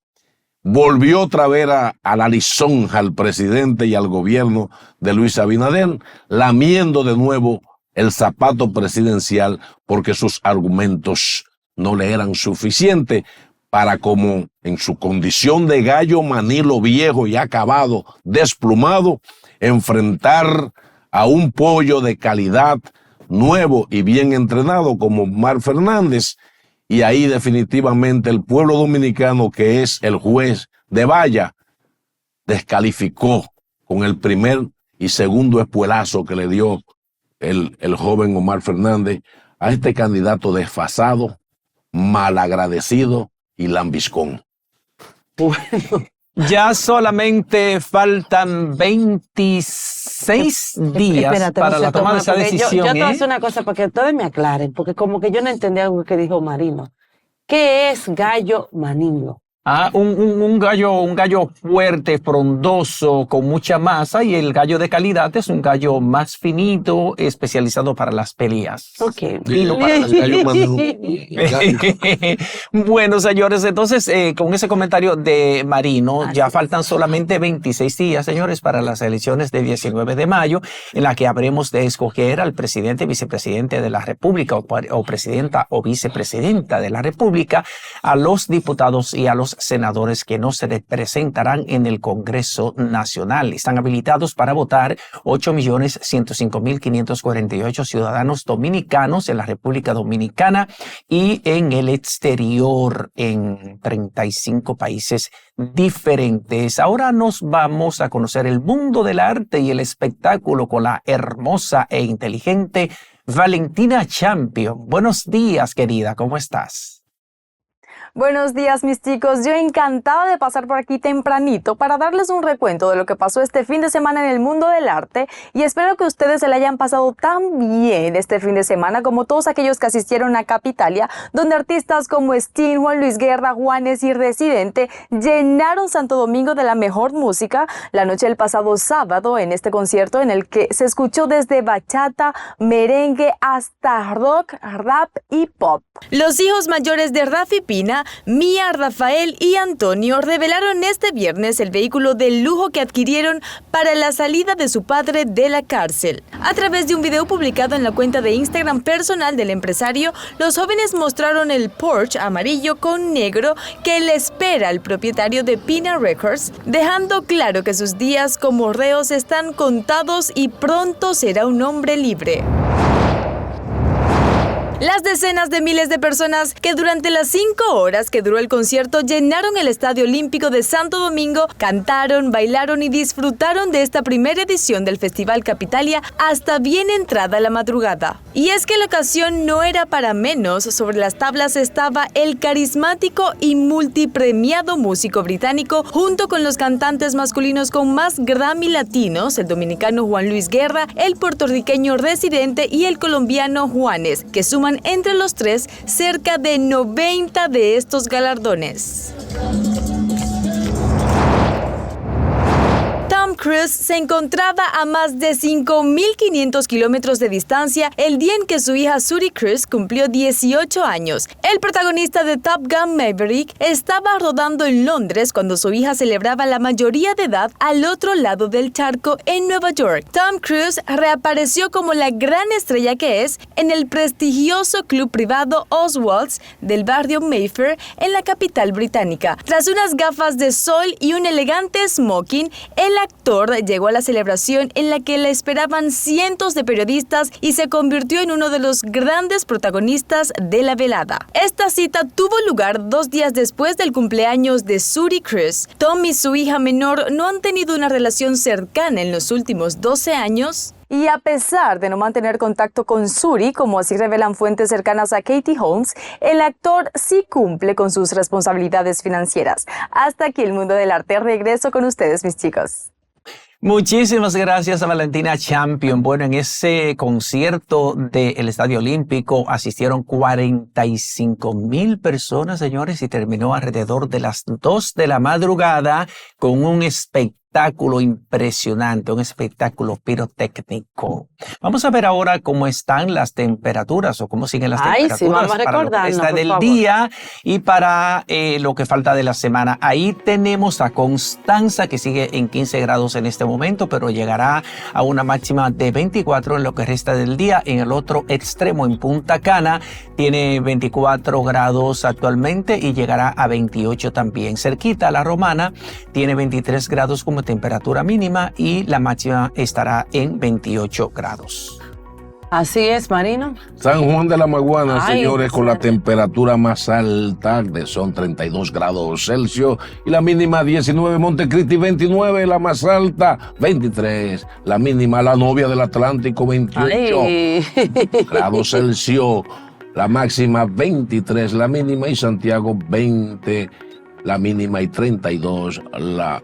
Volvió otra vez a la lisonja al presidente y al gobierno de Luis Abinader, lamiendo de nuevo el zapato presidencial porque sus argumentos no le eran suficientes para, como en su condición de gallo manilo viejo y acabado, desplumado, enfrentar a un pollo de calidad nuevo y bien entrenado como Omar Fernández. Y ahí definitivamente el pueblo dominicano, que es el juez de valla, descalificó con el primer y segundo espuelazo que le dio el joven Omar Fernández a este candidato desfasado, malagradecido y lambiscón. Bueno, ya solamente faltan 26 días para la toma de esa decisión. Yo te voy a hacer una cosa para que ustedes me aclaren, porque como que yo no entendí algo que dijo Marino. ¿Qué es gallo manilo? Un gallo fuerte, frondoso, con mucha masa, y el gallo de calidad es un gallo más finito, especializado para las peleas. Ok. Fino para las Bueno, señores, entonces con ese comentario de Marino, ya faltan solamente 26 días, señores, para las elecciones de 19 de mayo, en la que habremos de escoger al presidente, vicepresidente de la República, o presidenta o vicepresidenta de la República, a los diputados y a los senadores que no se representarán en el Congreso Nacional. Están habilitados para votar 8.105.548 ciudadanos dominicanos en la República Dominicana y en el exterior, en 35 países diferentes. Ahora nos vamos a conocer el mundo del arte y el espectáculo con la hermosa e inteligente Valentina Champion. Buenos días, querida, ¿cómo estás? Buenos días, mis chicos. Yo encantada de pasar por aquí tempranito para darles un recuento de lo que pasó este fin de semana en el mundo del arte, y espero que ustedes se la hayan pasado tan bien este fin de semana como todos aquellos que asistieron a Capitalia, donde artistas como Sting, Juan Luis Guerra, Juanes y Residente llenaron Santo Domingo de la mejor música la noche del pasado sábado, en este concierto en el que se escuchó desde bachata, merengue hasta rock, rap y pop. Los hijos mayores de Rafi Pina, Mía, Rafael y Antonio, revelaron este viernes el vehículo de lujo que adquirieron para la salida de su padre de la cárcel. A través de un video publicado en la cuenta de Instagram personal del empresario, los jóvenes mostraron el Porsche amarillo con negro que le espera al propietario de Pina Records, dejando claro que sus días como reos están contados y pronto será un hombre libre. Las decenas de miles de personas que durante las 5 horas que duró el concierto llenaron el Estadio Olímpico de Santo Domingo, cantaron, bailaron y disfrutaron de esta primera edición del Festival Capitalia hasta bien entrada la madrugada. Y es que la ocasión no era para menos. Sobre las tablas estaba el carismático y multipremiado músico británico, junto con los cantantes masculinos con más Grammy latinos, el dominicano Juan Luis Guerra, el puertorriqueño Residente y el colombiano Juanes, que suman entre los tres cerca de 90 de estos galardones. Tom Cruise se encontraba a más de 5.500 kilómetros de distancia el día en que su hija Suri Cruise cumplió 18 años. El protagonista de Top Gun Maverick estaba rodando en Londres cuando su hija celebraba la mayoría de edad al otro lado del charco en Nueva York. Tom Cruise reapareció como la gran estrella que es en el prestigioso club privado Oswald's del barrio Mayfair en la capital británica. Tras unas gafas de sol y un elegante smoking, el actor llegó a la celebración en la que le esperaban cientos de periodistas y se convirtió en uno de los grandes protagonistas de la velada. Esta cita tuvo lugar 2 días después del cumpleaños de Suri Cruise. Tom y su hija menor no han tenido una relación cercana en los últimos 12 años. Y a pesar de no mantener contacto con Suri, como así revelan fuentes cercanas a Katie Holmes, el actor sí cumple con sus responsabilidades financieras. Hasta aquí el mundo del arte. Regreso con ustedes, mis chicos. Muchísimas gracias a Valentina Champion. Bueno, en ese concierto del Estadio Olímpico asistieron 45,000 personas, señores, y terminó alrededor de las 2 de la madrugada con un espectáculo impresionante, un espectáculo pirotécnico. Vamos a ver ahora cómo están las temperaturas o cómo siguen las temperaturas sí, vamos a para lo que resta del favor. día y para lo que falta de la semana. Ahí tenemos a Constanza, que sigue en 15 grados en este momento, pero llegará a una máxima de 24 en lo que resta del día. En el otro extremo, en Punta Cana, tiene 24 grados actualmente y llegará a 28 también. Cerquita, La Romana, tiene 23 grados como temperatura mínima y la máxima estará en 28 grados. Así es, Marino. San Juan de la Maguana, Ay, señores, con la temperatura más alta, son 32 grados Celsius, y la mínima 19, Montecristi 29, la más alta 23, la mínima, la novia del Atlántico 28 grados Celsius, la máxima 23, la mínima, y Santiago 20, la mínima, y 32, la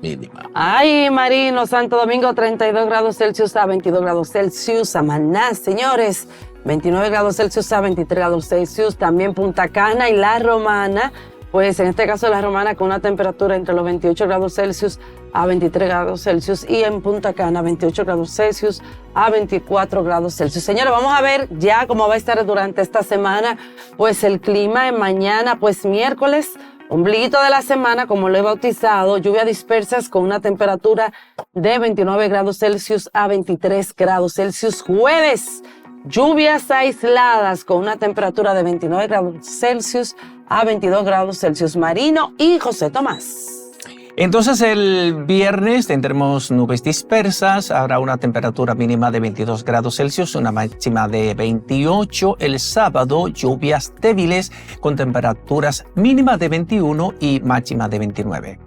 mínima. Ay, Marino, Santo Domingo 32 grados Celsius a 22 grados Celsius, Samaná, señores, 29 grados Celsius a 23 grados Celsius, también Punta Cana y La Romana, pues en este caso de La Romana, con una temperatura entre los 28 grados Celsius a 23 grados Celsius, y en Punta Cana 28 grados Celsius a 24 grados Celsius. Señores, vamos a ver ya cómo va a estar durante esta semana, pues el clima en mañana, pues miércoles, ombliguito de la semana, como lo he bautizado, lluvias dispersas con una temperatura de 29 grados Celsius a 23 grados Celsius. Jueves, lluvias aisladas con una temperatura de 29 grados Celsius a 22 grados Celsius. Marino y José Tomás. Entonces el viernes tendremos nubes dispersas, habrá una temperatura mínima de 22 grados Celsius, una máxima de 28. El sábado, lluvias débiles con temperaturas mínimas de 21 y máxima de 29.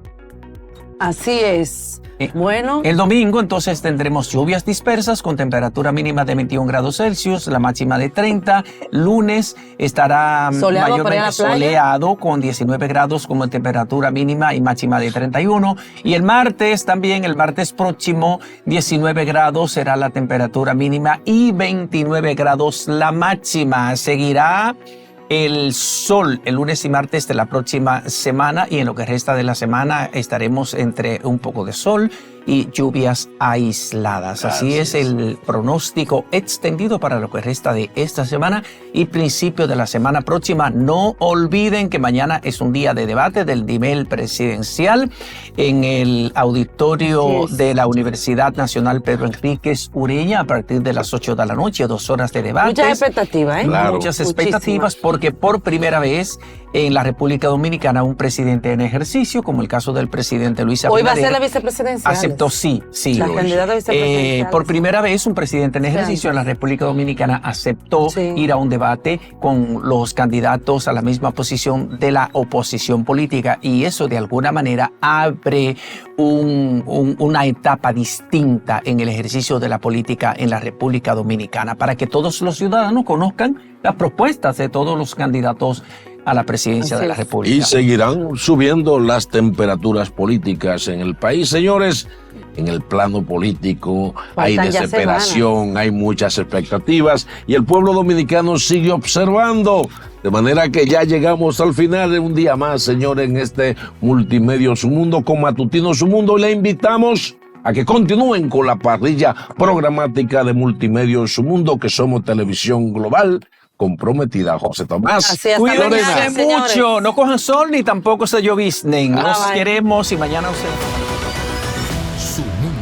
Así es. Bueno. El domingo entonces tendremos lluvias dispersas con temperatura mínima de 21 grados Celsius, la máxima de 30. Lunes estará mayormente soleado con 19 grados como temperatura mínima y máxima de 31. Y el martes también, el martes próximo, 19 grados será la temperatura mínima y 29 grados la máxima. Seguirá el sol el lunes y martes de la próxima semana, y en lo que resta de la semana estaremos entre un poco de sol y lluvias aisladas. Así es el pronóstico extendido para lo que resta de esta semana y principio de la semana próxima. No olviden que mañana es un día de debate del nivel presidencial en el auditorio de la Universidad Nacional Pedro Enríquez Ureña a partir de las 8 de la noche, 2 horas de debate. Muchas expectativas, ¿eh? Claro. Muchas expectativas, porque por primera vez en la República Dominicana un presidente en ejercicio, como el caso del presidente Luis Abinader. Hoy va a ser la vicepresidencial. Aceptó, sí. La candidata vicepresidencial. Por primera vez un presidente en ejercicio en la República Dominicana aceptó ir a un debate con los candidatos a la misma posición de la oposición política, y eso de alguna manera abre una etapa distinta en el ejercicio de la política en la República Dominicana, para que todos los ciudadanos conozcan las propuestas de todos los candidatos a la presidencia de la República. Y seguirán subiendo las temperaturas políticas en el país, señores. En el plano político hay desesperación, hay muchas expectativas, y el pueblo dominicano sigue observando. De manera que ya llegamos al final de un día más, señores, en este Multimedio Su Mundo con Matutino Su Mundo. Le invitamos a que continúen con la parrilla programática de Multimedio Su Mundo, que somos televisión global comprometida. José Tomás. Cuídense mucho, no cojan sol ni tampoco se lloviznen. Nos queremos y mañana os... Su Mundo.